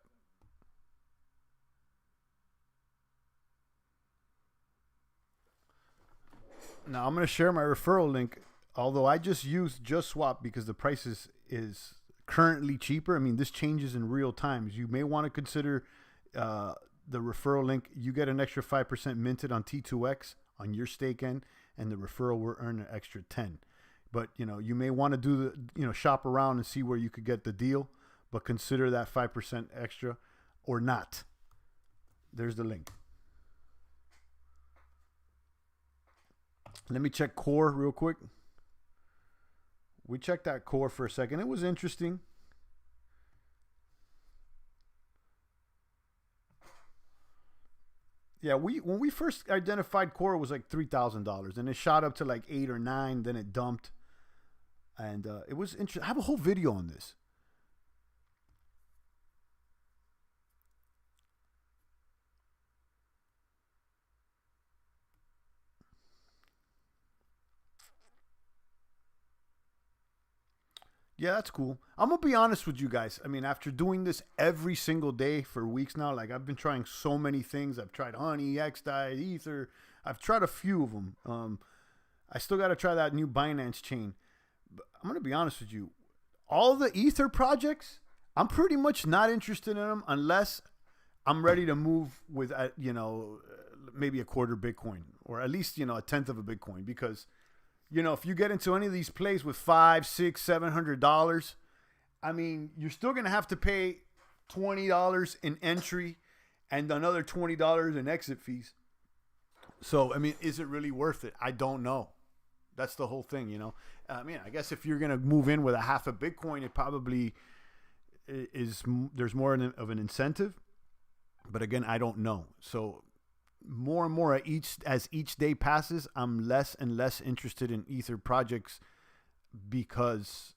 Now I'm going to share my referral link although I just used Just Swap because the price is currently cheaper. I mean, this changes in real time. You may want to consider the referral link. You get an extra 5% minted on T2X on your stake end, and the referral will earn an extra 10. But you may want to do the shop around and see where you could get the deal, but consider that 5% extra or not. There's the link. Let me check core real quick. We checked that core for a second. It was interesting. Yeah, when we first identified core, it was like $3,000, and it shot up to like 8 or 9. Then it dumped, and it was interesting. I have a whole video on this. Yeah, that's cool. I'm going to be honest with you guys. I mean, after doing this every single day for weeks now, like I've been trying so many things. I've tried Honey, XDai, Ether. I've tried a few of them. I still got to try that new Binance chain. But I'm going to be honest with you. All the Ether projects, I'm pretty much not interested in them unless I'm ready to move with, maybe a quarter Bitcoin or at least, a tenth of a Bitcoin, because if you get into any of these plays with $500, $600, $700, I mean, you're still going to have to pay $20 in entry and another $20 in exit fees. So, I mean, is it really worth it? I don't know. That's the whole thing, I mean, I guess if you're going to move in with a half a Bitcoin, it probably is, there's more of an incentive. But again, I don't know. So, more and more as each day passes, I'm less and less interested in Ether projects because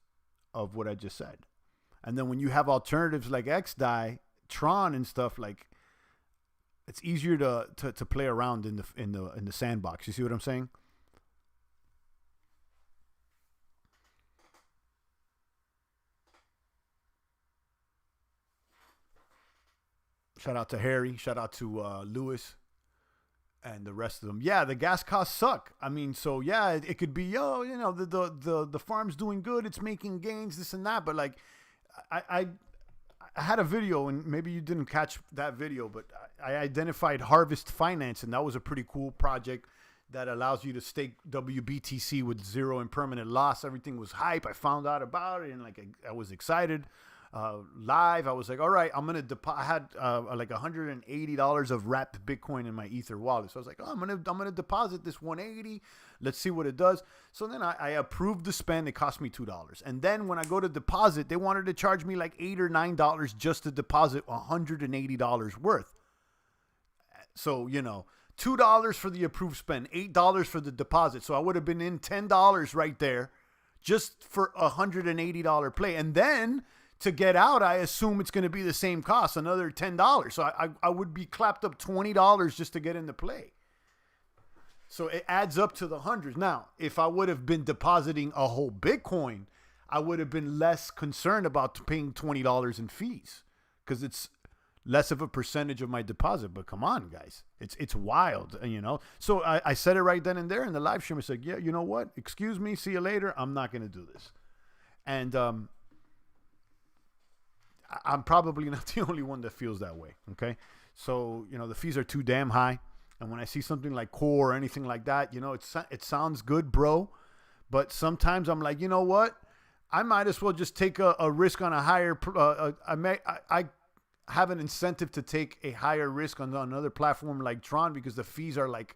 of what I just said. And then when you have alternatives like XDai, Tron, and stuff, like it's easier to play around in the sandbox. You see what I'm saying? Shout out to Harry. Shout out to Lewis. And the rest of them. Yeah, the gas costs suck. I mean, so yeah, it could be, the farm's doing good, it's making gains, this and that. But like, I had a video, and maybe you didn't catch that video, but I identified Harvest Finance, and that was a pretty cool project that allows you to stake WBTC with zero impermanent loss. Everything was hype. I found out about it, and like I was excited. Live, I was like, all right, I'm gonna I had like $180 of wrapped Bitcoin in my Ether wallet, so I was like, oh, I'm gonna deposit this 180. Let's see what it does. So then I approved the spend. It cost me $2, and then when I go to deposit, they wanted to charge me like $8 or $9 just to deposit $180 worth. So $2 for the approved spend, $8 for the deposit. So I would have been in $10 right there, just for $180 play, and then to get out, I assume it's going to be the same cost, another $10. So I would be clapped up $20 just to get into play. So it adds up to the hundreds. Now, if I would have been depositing a whole Bitcoin, I would have been less concerned about paying $20 in fees because it's less of a percentage of my deposit. But come on, guys, it's wild, So I said it right then and there in the live stream. I said, yeah, you know what? Excuse me, see you later. I'm not going to do this. And I'm probably not the only one that feels that way. Okay. So, the fees are too damn high. And when I see something like Core or anything like that, it sounds good, bro. But sometimes I'm like, you know what? I might as well just take a risk on a higher, I have an incentive to take a higher risk on another platform like Tron because the fees are like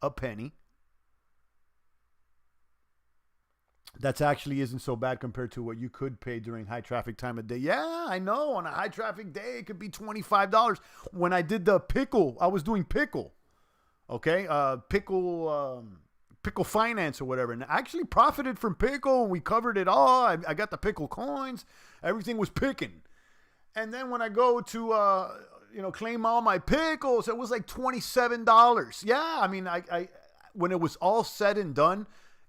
a penny. That's actually isn't so bad compared to what you could pay during high traffic time of day. Yeah, I know. On a high traffic day, it could be $25. When I did the pickle, I was doing pickle. Okay. Pickle finance or whatever. And I actually profited from pickle. We covered it all. I got the pickle coins. Everything was picking. And then when I go to, claim all my pickles, it was like $27. Yeah. I mean, I when it was all said and done,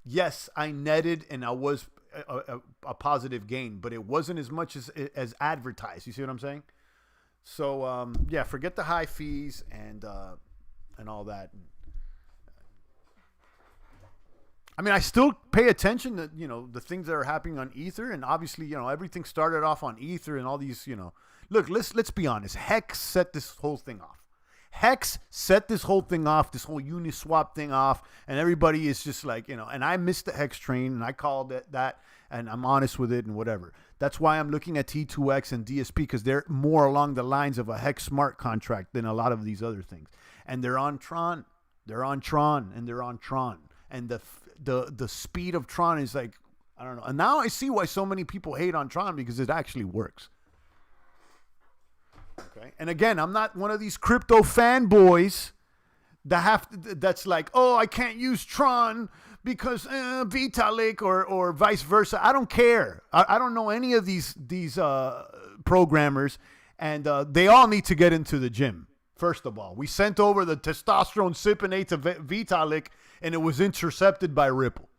yes, I netted and I was a positive gain, but it wasn't as much as advertised. You see what I'm saying? So, yeah, forget the high fees and all that. I mean, I still pay attention to, the things that are happening on Ether. And obviously, everything started off on Ether and all these, look, let's be honest. Hex set this whole thing off. Hex set this whole thing off, this whole Uniswap thing off. And everybody is just like, and I missed the Hex train and I called it that. And I'm honest with it and whatever. That's why I'm looking at T2X and DSP, because they're more along the lines of a Hex smart contract than a lot of these other things. And they're on Tron. They're on Tron and they're on Tron. And the speed of Tron is like, I don't know. And now I see why so many people hate on Tron, because it actually works. Okay. And again, I'm not one of these crypto fanboys that's like, oh, I can't use Tron because Vitalik or vice versa. I don't care. I don't know any of these programmers, and they all need to get into the gym. First of all, we sent over the testosterone sippinate to Vitalik, and it was intercepted by Ripple.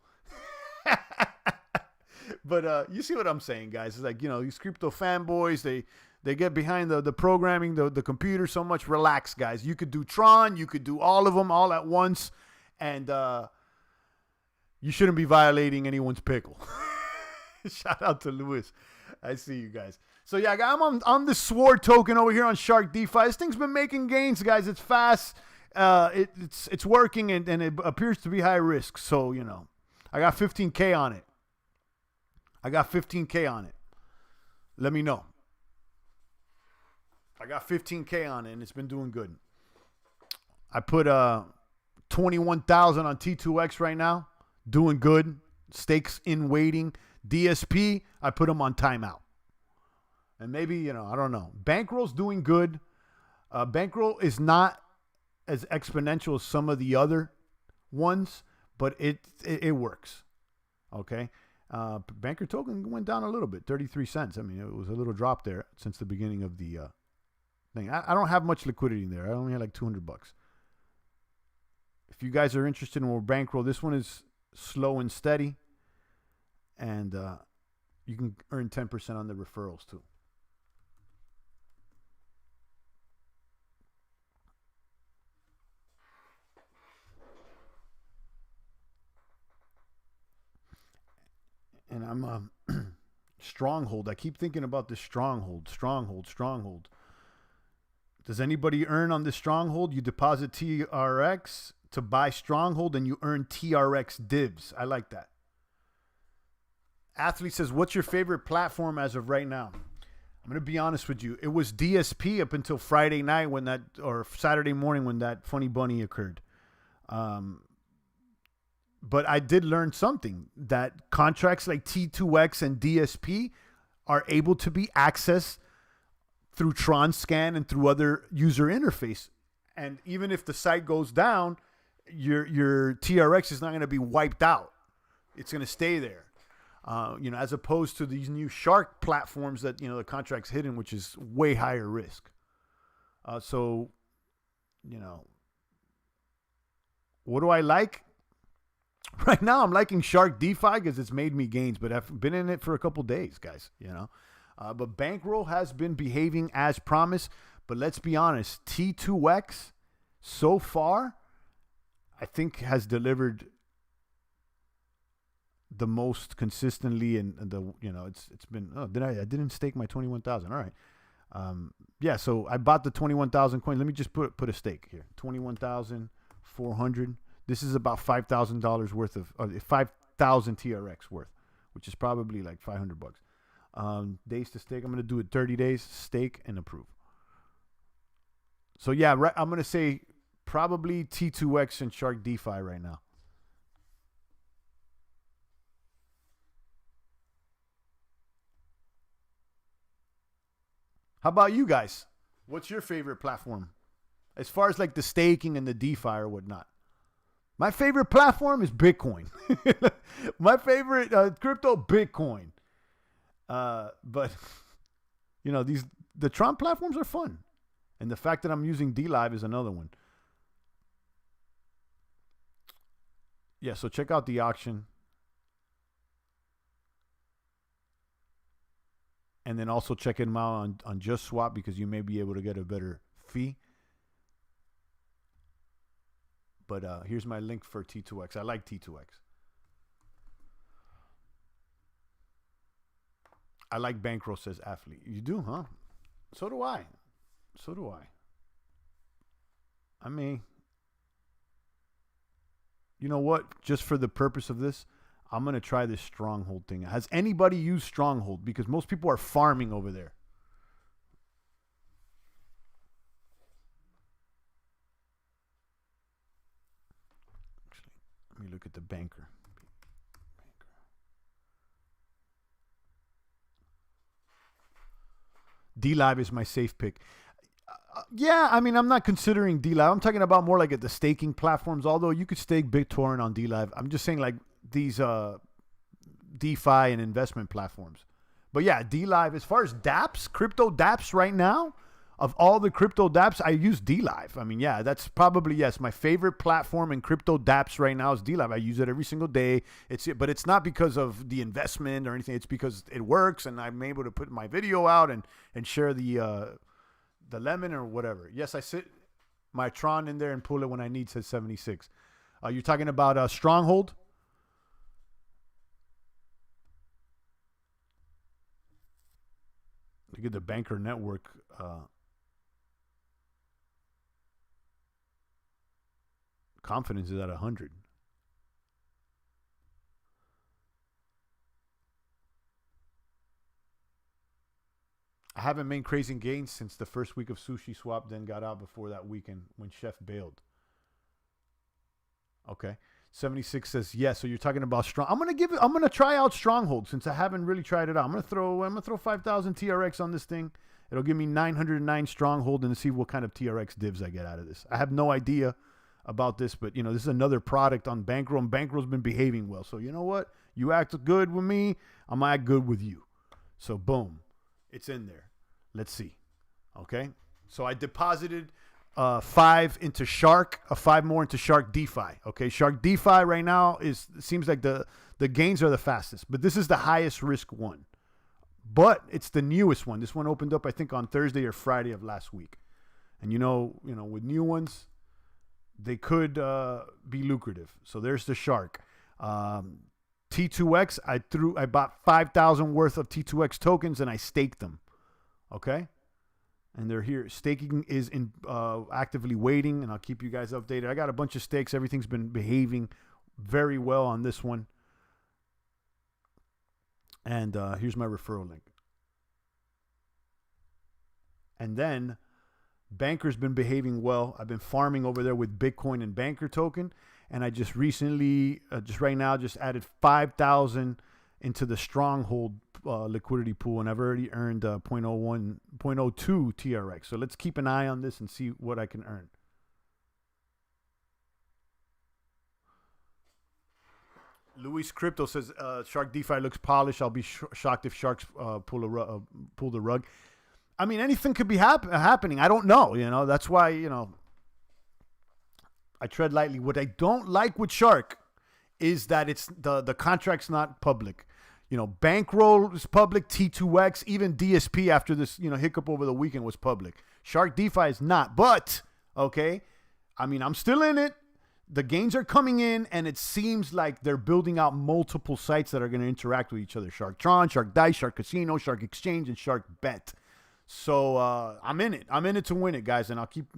But you see what I'm saying, guys? It's like, these crypto fanboys, they get behind the programming, the computer so much. Relax, guys. You could do Tron. You could do all of them all at once. And you shouldn't be violating anyone's pickle. Shout out to Lewis. I see you guys. So, yeah, I'm on the Sword token over here on Shark DeFi. This thing's been making gains, guys. It's fast. It's working, and it appears to be high risk. So, I got 15K on it. Let me know. I got 15K on it, and it's been doing good. I put 21,000 on T2X right now. Doing good. Stakes in waiting. DSP, I put them on timeout. And maybe, I don't know. Bankroll's doing good. Bankroll is not as exponential as some of the other ones, but it works. Okay? Banker token went down a little bit, 33 cents. I mean, it was a little drop there since the beginning of the thing. I don't have much liquidity in there. I only had like $200. If you guys are interested in more Bankroll, this one is slow and steady. And you can earn 10% on the referrals too. And I'm Stronghold. I keep thinking about this Stronghold. Does anybody earn on this Stronghold? You deposit TRX to buy Stronghold and you earn TRX divs. I like that. Athlete says, what's your favorite platform as of right now? I'm going to be honest with you. It was DSP up until Friday night or Saturday morning when that funny bunny occurred. But I did learn something, that contracts like T2X and DSP are able to be accessed through Tron Scan and through other user interface. And even if the site goes down, your TRX is not going to be wiped out. It's going to stay there. As opposed to these new Shark platforms that, the contract's hidden, which is way higher risk. What do I like? Right now, I'm liking Shark DeFi because it's made me gains, but I've been in it for a couple days, guys, But Bankroll has been behaving as promised. But let's be honest, T2X so far, I think, has delivered the most consistently, and it's been. Oh, I didn't stake my 21,000. All right, so I bought the 21,000 coins. Let me just put a stake here. 21,400. This is about $5,000 worth of 5,000 TRX worth, which is probably like $500. Days to stake. I'm going to do it 30 days, stake and approve. So yeah, I'm going to say probably T2X and Shark DeFi right now. How about you guys? What's your favorite platform? As far as like the staking and the DeFi or whatnot. My favorite platform is Bitcoin. My favorite crypto, Bitcoin. But the Tron platforms are fun. And the fact that I'm using DLive is another one. Yeah, so check out the auction. And then also check him out on Just Swap, because you may be able to get a better fee. But here's my link for T2X. I like T2X. I like Bankroll, says Athlete. You do, huh? So do I. So do I. I mean, you know what? Just for the purpose of this, I'm going to try this Stronghold thing. Has anybody used Stronghold? Because most people are farming over there. Actually, let me look at the banker. DLive is my safe pick. Yeah, I mean, I'm not considering DLive. I'm talking about more like at the staking platforms, although you could stake BitTorrent on DLive. I'm just saying like these DeFi and investment platforms. But yeah, DLive, as far as dApps, crypto dApps right now, of all the crypto dApps, I use DLive. I mean, yeah, that's probably, yes, my favorite platform in crypto dApps right now is DLive. I use it every single day. But it's not because of the investment or anything. It's because it works and I'm able to put my video out and share the lemon or whatever. Yes, I sit my Tron in there and pull it when I need, says 76. You're talking about Stronghold? Look at the banker network. Confidence is at 100. I haven't made crazy gains since the first week of Sushi Swap, then got out before that weekend when Chef bailed. Okay. 76 says yes. So you're talking about Strong. I'm gonna try out Stronghold since I haven't really tried it out. I'm gonna throw 5,000 TRX on this thing. It'll give me 909 Stronghold and see what kind of TRX divs I get out of this. I have no idea about this, but this is another product on Bankroll, and Bankroll's been behaving well. So you know what? You act good with me, I'm gonna act good with you. So boom, it's in there. Let's see. Okay. So I deposited 5 into Shark, 5 more into Shark DeFi. Okay. Shark DeFi right now seems like the gains are the fastest, but this is the highest risk one. But it's the newest one. This one opened up, I think, on Thursday or Friday of last week. And with new ones, they could be lucrative. So there's the Shark. T2X, I bought 5,000 worth of T2X tokens and I staked them. Okay. And they're here. Staking is in actively waiting, and I'll keep you guys updated. I got a bunch of stakes. Everything's been behaving very well on this one. And here's my referral link. And then Banker's been behaving well. I've been farming over there with Bitcoin and Banker token. And I just recently, right now, added 5,000 into the Stronghold liquidity pool. And I've already earned 0.02 TRX. So let's keep an eye on this and see what I can earn. Luis Crypto says Shark DeFi looks polished. I'll be shocked if Sharks pull the rug. I mean, anything could be happening. I don't know. That's why I tread lightly. What I don't like with Shark is that it's the contract's not public. Bankroll is public. T2X, even DSP after this hiccup over the weekend was public. Shark DeFi is not. But okay, I mean, I'm still in it. The gains are coming in, and it seems like they're building out multiple sites that are going to interact with each other. Shark Tron, Shark Dice, Shark Casino, Shark Exchange, and Shark Bet. So I'm in it. I'm in it to win it, guys, and I'll keep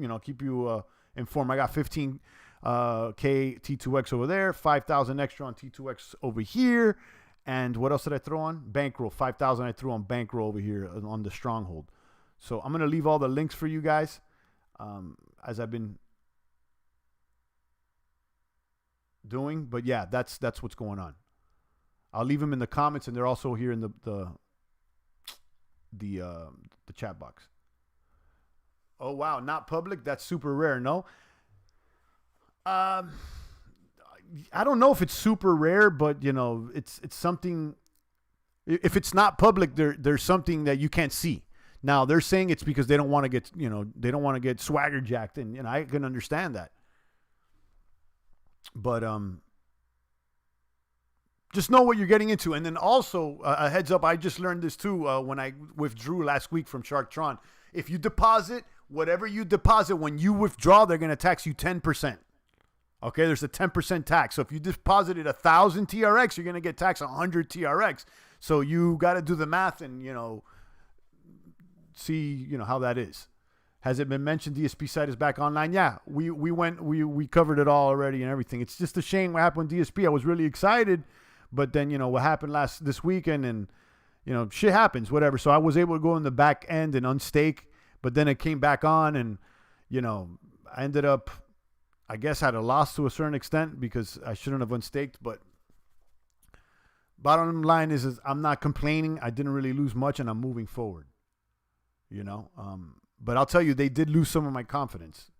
you informed. I got 15K T2X over there, 5,000 extra on T2X over here, and what else did I throw on? Bankroll. 5,000 I threw on Bankroll over here on the Stronghold. So I'm going to leave all the links for you guys as I've been doing, but yeah, that's what's going on. I'll leave them in the comments, and they're also here in the chat box. Oh wow, not public. That's super rare. No, I don't know if it's super rare, but it's something. If it's not public, there's something that you can't see. Now they're saying it's because they don't want to get swagger jacked, and I can understand that. But just know what you're getting into. And then also a heads up, I just learned this too when I withdrew last week from Shark Tron. If you deposit, whatever you deposit, when you withdraw, they're going to tax you 10%. Okay, there's a 10% tax. So if you deposited 1,000 TRX, you're going to get taxed 100 TRX. So you got to do the math and, see, how that is. Has it been mentioned DSP site is back online? Yeah, we covered it all already and everything. It's just a shame what happened with DSP. I was really excited, but then, what happened this weekend and, shit happens, whatever. So I was able to go in the back end and unstake, but then it came back on and, I ended up, I guess, at a loss to a certain extent because I shouldn't have unstaked. But bottom line is I'm not complaining. I didn't really lose much and I'm moving forward, But I'll tell you, they did lose some of my confidence,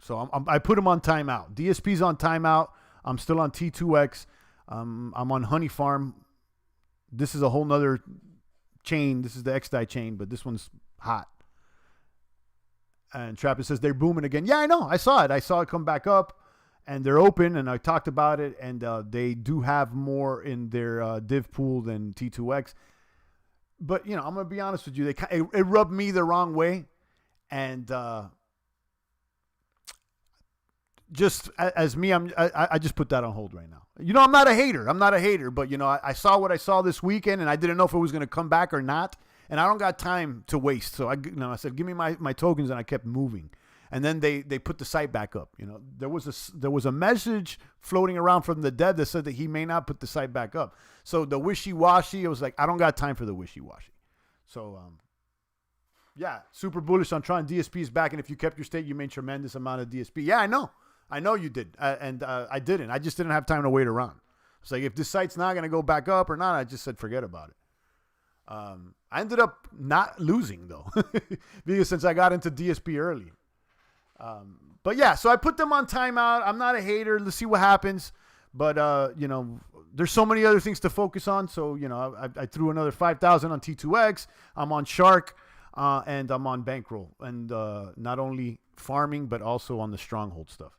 So I put them on timeout. DSP's on timeout. I'm still on T2X. I'm on Honey Farm. This is a whole nother chain. This is the XDai chain, but this one's hot. And Trappist says they're booming again. Yeah, I know. I saw it. I saw it come back up, and they're open, and I talked about it, and they do have more in their div pool than T2X. But, I'm going to be honest with you. It rubbed me the wrong way, and just as me, I just put that on hold right now. I'm not a hater. But, I saw what I saw this weekend, and I didn't know if it was going to come back or not. And I don't got time to waste. So I said, give me my tokens, and I kept moving. And then they put the site back up. There was a message floating around from the dev that said that he may not put the site back up. So the wishy-washy, it was like, I don't got time for the wishy-washy. So, yeah, super bullish on Tron. DSP is back. And if you kept your stake, you made tremendous amount of DSP. Yeah, I know. I know you did. And I didn't. I just didn't have time to wait around. It's like, if this site's not going to go back up or not, I just said, forget about it. I ended up not losing, though, because since I got into DSP early. But, yeah, so I put them on timeout. I'm not a hater. Let's see what happens. But, there's so many other things to focus on. So, I threw another 5,000 on T2X. I'm on Shark, and I'm on Bankroll. And not only farming, but also on the Stronghold stuff.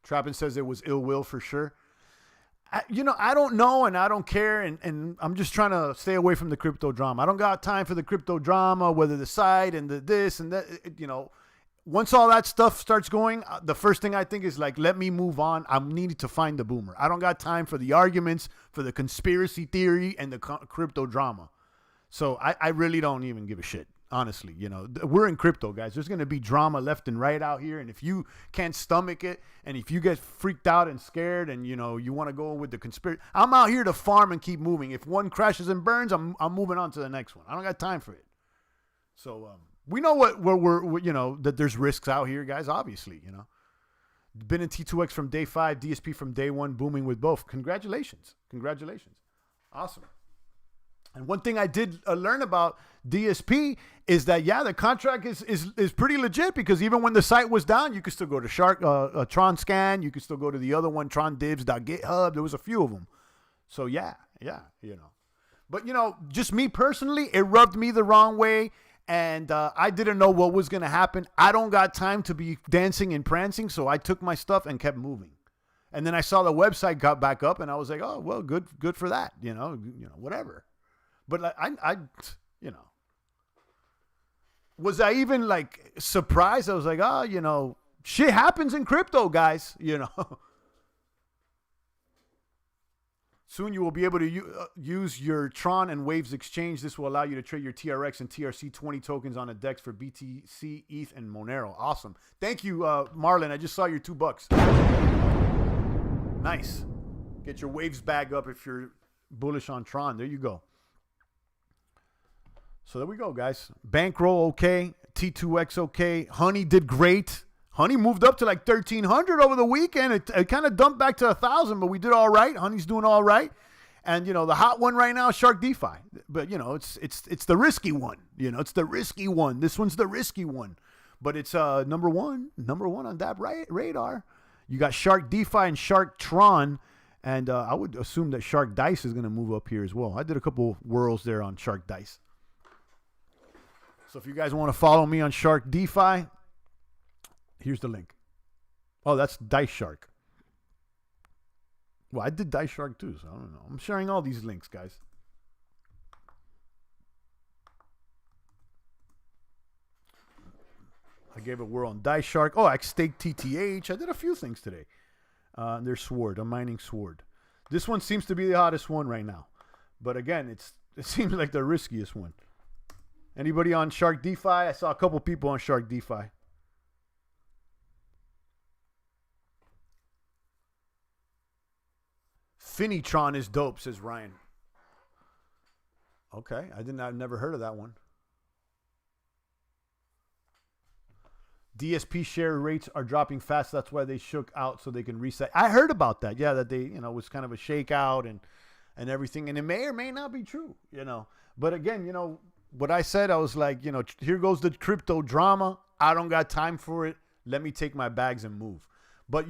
Trappin says it was ill will for sure. I don't know and I don't care. And I'm just trying to stay away from the crypto drama. I don't got time for the crypto drama, whether the site and the this and that, once all that stuff starts going, the first thing I think is like, let me move on. I'm needing to find the boomer. I don't got time for the arguments, for the conspiracy theory and the crypto drama. So I really don't even give a shit. Honestly, we're in crypto, guys. There's going to be drama left and right out here. And if you can't stomach it, and if you get freaked out and scared and, you want to go with the conspiracy, I'm out here to farm and keep moving. If one crashes and burns, I'm moving on to the next one. I don't got time for it. So we know that there's risks out here, guys, obviously, Been in T2X from day 5, DSP from day 1, booming with both. Congratulations. Awesome. And one thing I did learn about DSP is that, yeah, the contract is pretty legit, because even when the site was down, you could still go to Tron Scan. You could still go to the other one, trondivs.github. There was a few of them. So, yeah. But, just me personally, it rubbed me the wrong way. And I didn't know what was going to happen. I don't got time to be dancing and prancing. So I took my stuff and kept moving. And then I saw the website got back up and I was like, oh, well, good for that. Whatever. But I was I even like surprised? I was like, shit happens in crypto, guys, Soon you will be able to use your Tron and Waves exchange. This will allow you to trade your TRX and TRC20 tokens on a DEX for BTC, ETH, and Monero. Awesome. Thank you, Marlon. I just saw your $2. Nice. Get your Waves bag up if you're bullish on Tron. There you go. So there we go, guys. Bankroll, okay. T2X, okay. Honey did great. Honey moved up to like 1,300 over the weekend. It kind of dumped back to 1,000, but we did all right. Honey's doing all right. And, the hot one right now is Shark DeFi. But, it's the risky one. It's the risky one. This one's the risky one. But it's number one on that radar. You got Shark DeFi and Shark Tron. And I would assume that Shark Dice is going to move up here as well. I did a couple whirls there on Shark Dice. So if you guys want to follow me on Shark DeFi, here's the link. Oh, that's Dice Shark. Well, I did Dice Shark too, so I don't know. I'm sharing all these links, guys. I gave a whirl on Dice Shark. Oh, I staked TTH. I did a few things today. There's Sword. I'm mining Sword. This one seems to be the hottest one right now. But again, it seems like the riskiest one. Anybody on Shark DeFi? I saw a couple people on Shark DeFi. Tron is dope, says Ryan. Okay, I've never heard of that one. DSP share rates are dropping fast. That's why they shook out so they can reset. I heard about that. Yeah, that they, was kind of a shakeout and everything. And it may or may not be true, But again, what I said, I was like, here goes the crypto drama. I don't got time for it. Let me take my bags and move. But,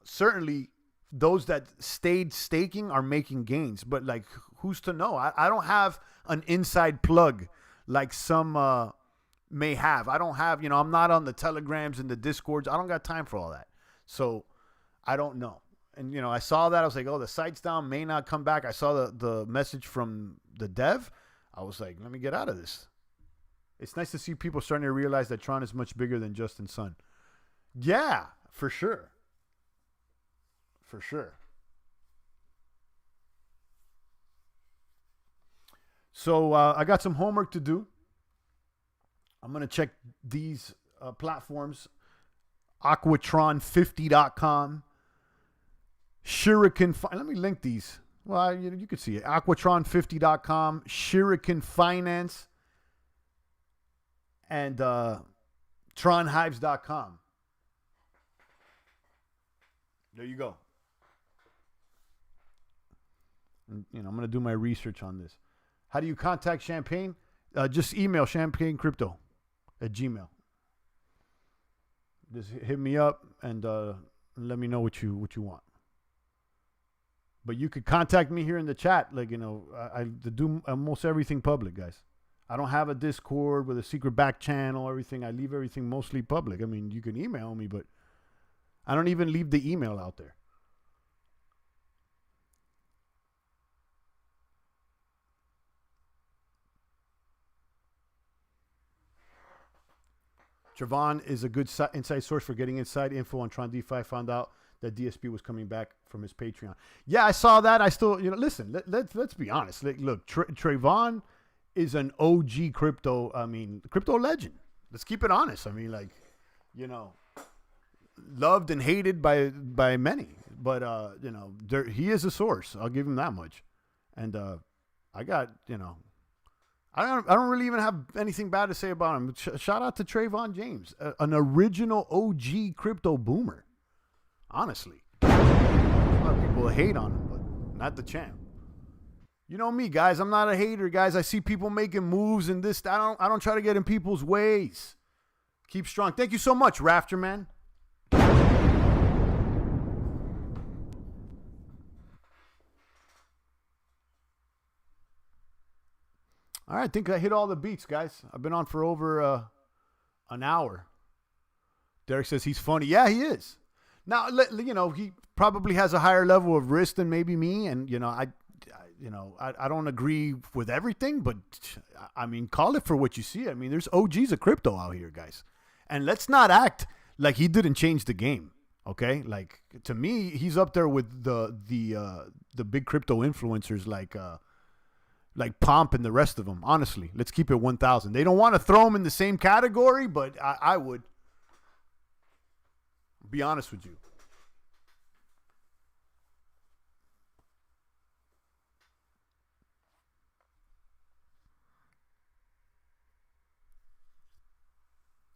certainly those that stayed staking are making gains. But, like, who's to know? I don't have an inside plug like some may have. I don't have, I'm not on the Telegrams and the Discords. I don't got time for all that. So I don't know. And, I saw that. I was like, oh, the site's down, may not come back. I saw the message from the dev. I was like, let me get out of this. It's nice to see people starting to realize that Tron is much bigger than Justin Sun. Yeah, for sure. For sure. So I got some homework to do. I'm going to check these platforms. Aquatron50.com. Shuriken. Let me link these. Well, you could see it. Aquatron50.com. Shuriken Finance. And tronhives.com. There you go. And, I'm going to do my research on this. How do you contact Champagne? Just email champagnecrypto@gmail. Just hit me up and let me know what you want. But you could contact me here in the chat. Like, I do almost everything public, guys. I don't have a Discord with a secret back channel, everything. I leave everything mostly public. I mean, you can email me, but I don't even leave the email out there. Javon is a good inside source for getting inside info on Tron DeFi. Found out that DSP was coming back from his Patreon. Yeah, I saw that. I still, listen, let's be honest. Look, Trayvon is an OG crypto legend. Let's keep it honest. I mean, loved and hated by many. But, he is a source. I'll give him that much. And I got, I don't really even have anything bad to say about him. Shout out to Trayvon James, an original OG crypto boomer. Honestly, a lot of people hate on him, but not the champ. You know me, guys. I'm not a hater, guys. I see people making moves and this. I don't try to get in people's ways. Keep strong. Thank you so much, Rafter Man. All right, I think I hit all the beats, guys. I've been on for over an hour. Derek says he's funny. Yeah, he is. Now, he probably has a higher level of risk than maybe me, and I don't agree with everything, but I mean, call it for what you see. I mean, there's OGs of crypto out here, guys, and let's not act like he didn't change the game. Okay, like to me, he's up there with the big crypto influencers like Pomp and the rest of them. Honestly, let's keep it 1,000. They don't want to throw him in the same category, but I would. Be honest with you.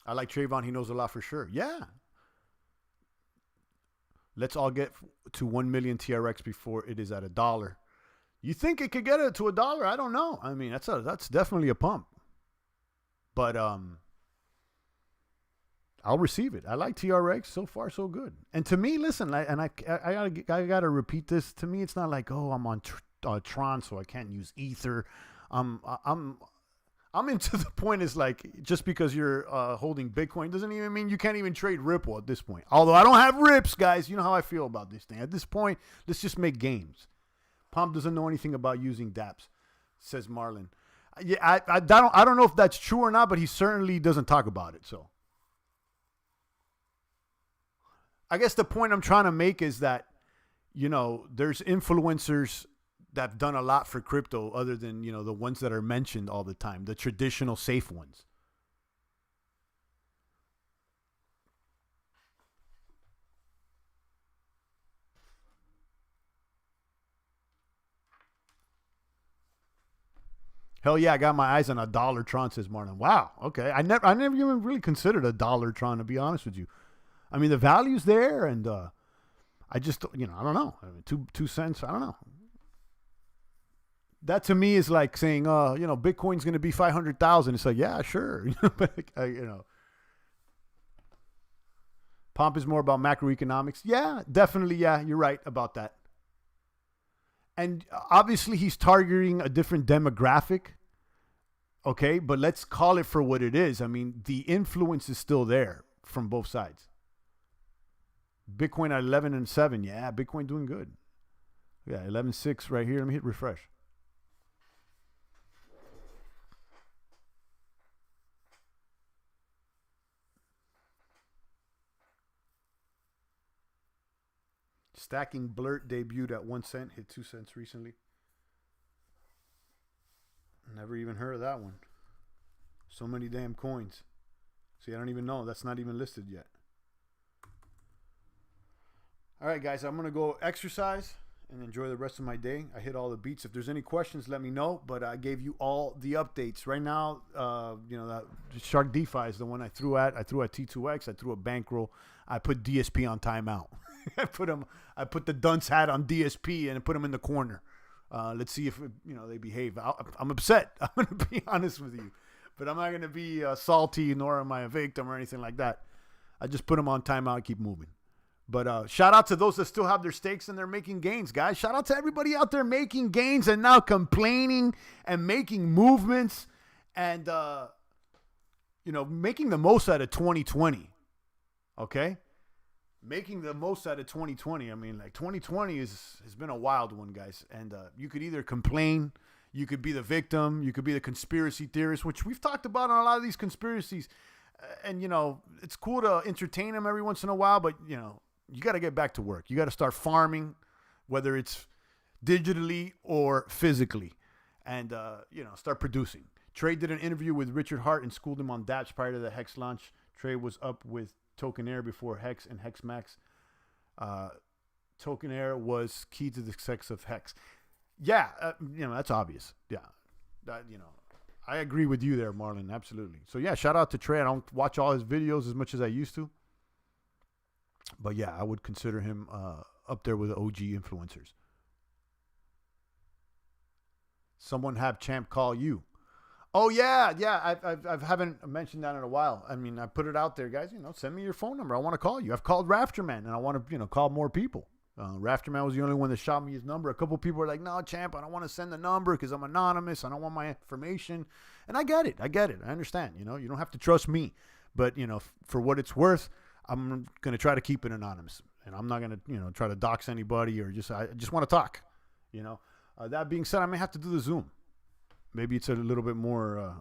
I like Trayvon. He knows a lot for sure. Yeah. Let's all get to 1 million TRX before it is at $1. You think it could get it to $1? I don't know. I mean, that's definitely a pump. But I'll receive it. I like TRX. So far, so good. And to me, listen, I gotta repeat this. To me, it's not like, oh, I'm on Tron, so I can't use Ether. I'm into the point is like, just because you're holding Bitcoin doesn't even mean you can't even trade Ripple at this point. Although I don't have Rips, guys. You know how I feel about this thing. At this point, let's just make games. Pomp doesn't know anything about using dApps, says Marlon. Yeah, I don't know if that's true or not, but he certainly doesn't talk about it. So I guess the point I'm trying to make is that, there's influencers that have done a lot for crypto other than, the ones that are mentioned all the time, the traditional safe ones. Hell yeah, I got my eyes on a dollar Tron, says Marlon. Wow, okay. I never even really considered a dollar Tron, to be honest with you. I mean, the value's there, and I just, I don't know. I mean, 2 cents, I don't know. That to me is like saying, Bitcoin's going to be 500,000. It's like, yeah, sure. But, Pomp is more about macroeconomics. Yeah, definitely. Yeah, you're right about that. And obviously he's targeting a different demographic. Okay, but let's call it for what it is. I mean, the influence is still there from both sides. Bitcoin at 11.7. Yeah, Bitcoin doing good. Yeah, 11.6 right here. Let me hit refresh. Stacking Blurt debuted at 1 cent, hit 2 cents recently. Never even heard of that one. So many damn coins. See, I don't even know. That's not even listed yet. All right, guys, I'm going to go exercise and enjoy the rest of my day. I hit all the beats. If there's any questions, let me know. But I gave you all the updates. Right now, that Shark DeFi is the one I threw at. I threw at T2X. I threw a Bankroll. I put DSP on timeout. I put the dunce hat on DSP and put him in the corner. Let's see if they behave. I'm upset. I'm going to be honest with you, but I'm not going to be salty, nor am I a victim or anything like that. I just put them on timeout and keep moving. But shout out to those that still have their stakes and they're making gains, guys. Shout out to everybody out there making gains and now complaining and making movements and making the most out of 2020. Okay. Making the most out of 2020. I mean, 2020 has been a wild one, guys. And you could either complain, you could be the victim, you could be the conspiracy theorist, which we've talked about on a lot of these conspiracies. And, it's cool to entertain them every once in a while, but, you got to get back to work. You got to start farming, whether it's digitally or physically, and, start producing. Trey did an interview with Richard Hart and schooled him on dApps prior to the Hex launch. Trey was up with Token Air before Hex and Hex Max. Token Air was key to the success of Hex. Yeah, that's obvious. Yeah, I agree with you there, Marlon. Absolutely. So yeah, shout out to Trey. I don't watch all his videos as much as I used to, but yeah, I would consider him up there with the OG influencers. Someone have Champ call you. Oh yeah. I haven't mentioned that in a while. I mean, I put it out there, guys. Send me your phone number. I want to call you. I've called Rafterman, and I want to, call more people. Rafterman was the only one that shot me his number. A couple people were like, "No, Champ, I don't want to send the number because I'm anonymous. I don't want my information." And I get it. I understand. You don't have to trust me, but for what it's worth, I'm gonna try to keep it anonymous, and I'm not gonna, try to dox anybody or I just want to talk. That being said, I may have to do the Zoom. Maybe it's a little bit more,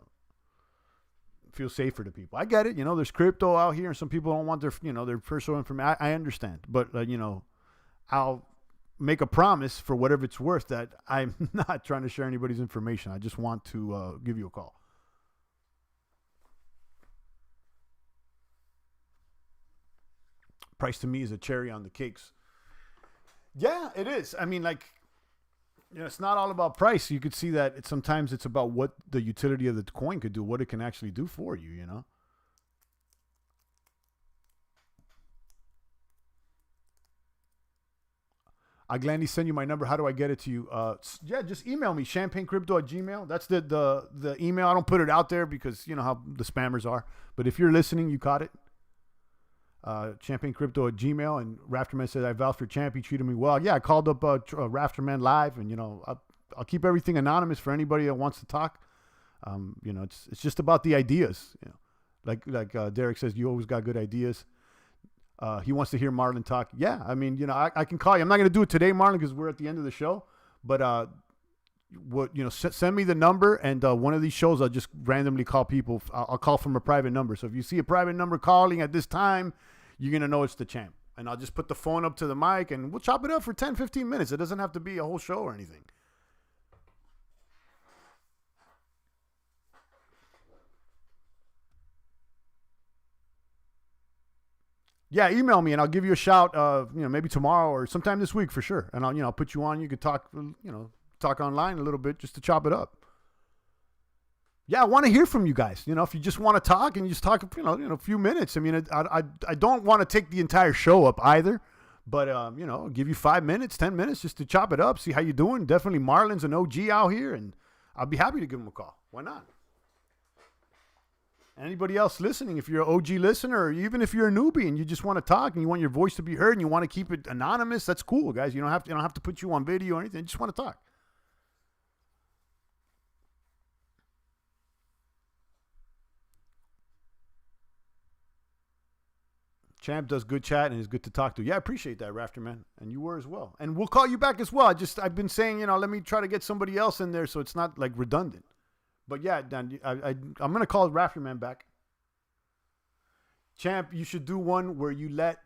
feel safer to people. I get it. There's crypto out here and some people don't want their, their personal information. I understand. But, I'll make a promise for whatever it's worth that I'm not trying to share anybody's information. I just want to give you a call. Price to me is a cherry on the cakes. Yeah, it is. I mean, it's not all about price. You could see that sometimes it's about what the utility of the coin could do, what it can actually do for you, I gladly send you my number. How do I get it to you? Just email me, champagnecrypto@gmail.com. That's the email. I don't put it out there because you know how the spammers are. But if you're listening, you caught it. Champagnecrypto@gmail.com. And Rafterman said, I vouched for Champ. He treated me well. Yeah, I called up Rafterman live, and I'll keep everything anonymous for anybody that wants to talk. It's just about the ideas. Like Derek says, you always got good ideas. He wants to hear Marlon talk. Yeah, I mean, I can call you. I'm not going to do it today, Marlon, because we're at the end of the show. But send me the number, and one of these shows I'll just randomly call people. I'll call from a private number. So if you see a private number calling at this time, you're going to know it's the Champ. And I'll just put the phone up to the mic and we'll chop it up for 10, 15 minutes. It doesn't have to be a whole show or anything. Yeah, email me and I'll give you a shout. Maybe tomorrow or sometime this week for sure. And I'll put you on. You could talk. Talk online a little bit just to chop it up. Yeah, I want to hear from you guys. If you just want to talk and you just talk, a few minutes. I mean, I don't want to take the entire show up either, but I'll give you 5 minutes, 10 minutes just to chop it up, see how you doing. Definitely Marlon's an OG out here, and I'll be happy to give him a call. Why not? Anybody else listening, if you're an OG listener, or even if you're a newbie and you just want to talk and you want your voice to be heard and you want to keep it anonymous, that's cool, guys. You don't have to put you on video or anything. You just want to talk. Champ does good chat and is good to talk to. Yeah, I appreciate that, Rafter, man. And you were as well. And we'll call you back as well. I've been saying, let me try to get somebody else in there so it's not like redundant. But yeah, Dan, I'm going to call Rafter Man back. Champ, you should do one where you let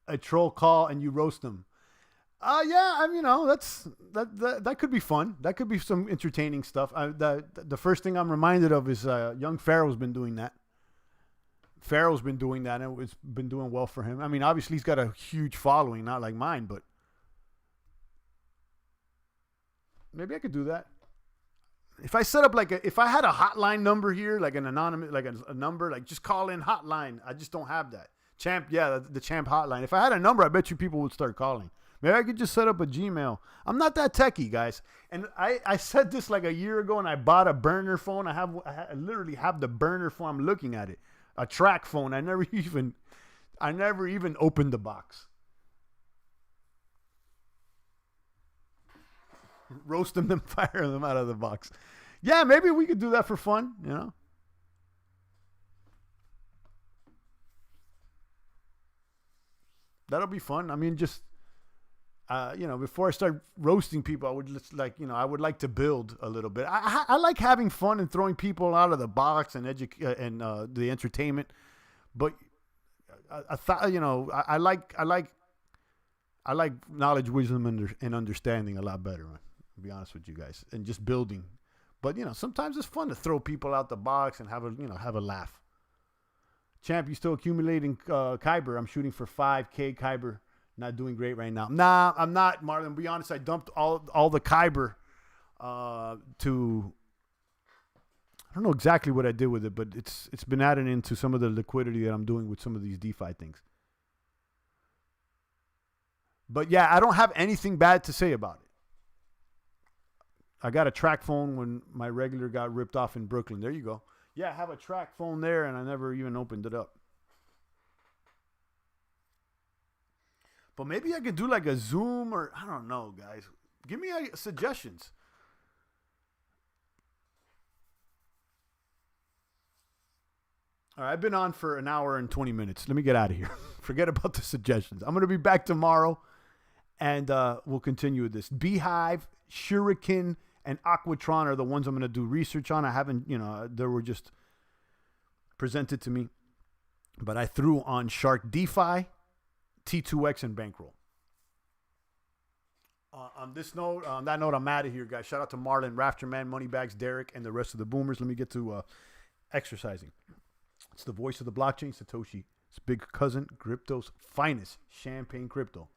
a troll call and you roast them. Yeah, that could be fun. That could be some entertaining stuff. The first thing I'm reminded of is young Pharaoh's been doing that. Pharaoh's been doing that, and it's been doing well for him. I mean, obviously, he's got a huge following, not like mine, but maybe I could do that. If I set up if I had a hotline number here, like an anonymous, like a number, like just call in hotline. I just don't have that. Champ, yeah, the Champ hotline. If I had a number, I bet you people would start calling. Maybe I could just set up a Gmail. I'm not that techie, guys. And I said this like a year ago, and I bought a burner phone. I literally have the burner phone. I'm looking at it. A track phone. I never even opened the box. Roast them and fire them out of the box. Yeah, maybe we could do that for fun, That'll be fun. I mean, just before I start roasting people, I would just I would like to build a little bit. I like having fun and throwing people out of the box and the entertainment, but I thought I like knowledge, wisdom, and understanding a lot better. To be honest with you guys, and just building. But sometimes it's fun to throw people out the box and have a laugh. Champ, you still accumulating Kyber? I'm shooting for 5K Kyber. Not doing great right now. Nah, I'm not, Marlon. Be honest, I dumped all the Kyber to. I don't know exactly what I did with it, but it's been added into some of the liquidity that I'm doing with some of these DeFi things. But yeah, I don't have anything bad to say about it. I got a track phone when my regular got ripped off in Brooklyn. There you go. Yeah, I have a track phone there, and I never even opened it up. But maybe I could do like a Zoom or I don't know, guys. Give me suggestions. All right, I've been on for an hour and 20 minutes. Let me get out of here. Forget about the suggestions. I'm going to be back tomorrow, and we'll continue with this. Beehive, Shuriken, and Aquatron are the ones I'm going to do research on. I haven't, they were just presented to me. But I threw on Shark DeFi, T2X, and Bankroll. On that note, I'm out of here, guys. Shout out to Marlon, Rafterman, Moneybags, Derek, and the rest of the boomers. Let me get to exercising. It's the voice of the blockchain, Satoshi. It's big cousin, crypto's finest, Champagne Crypto.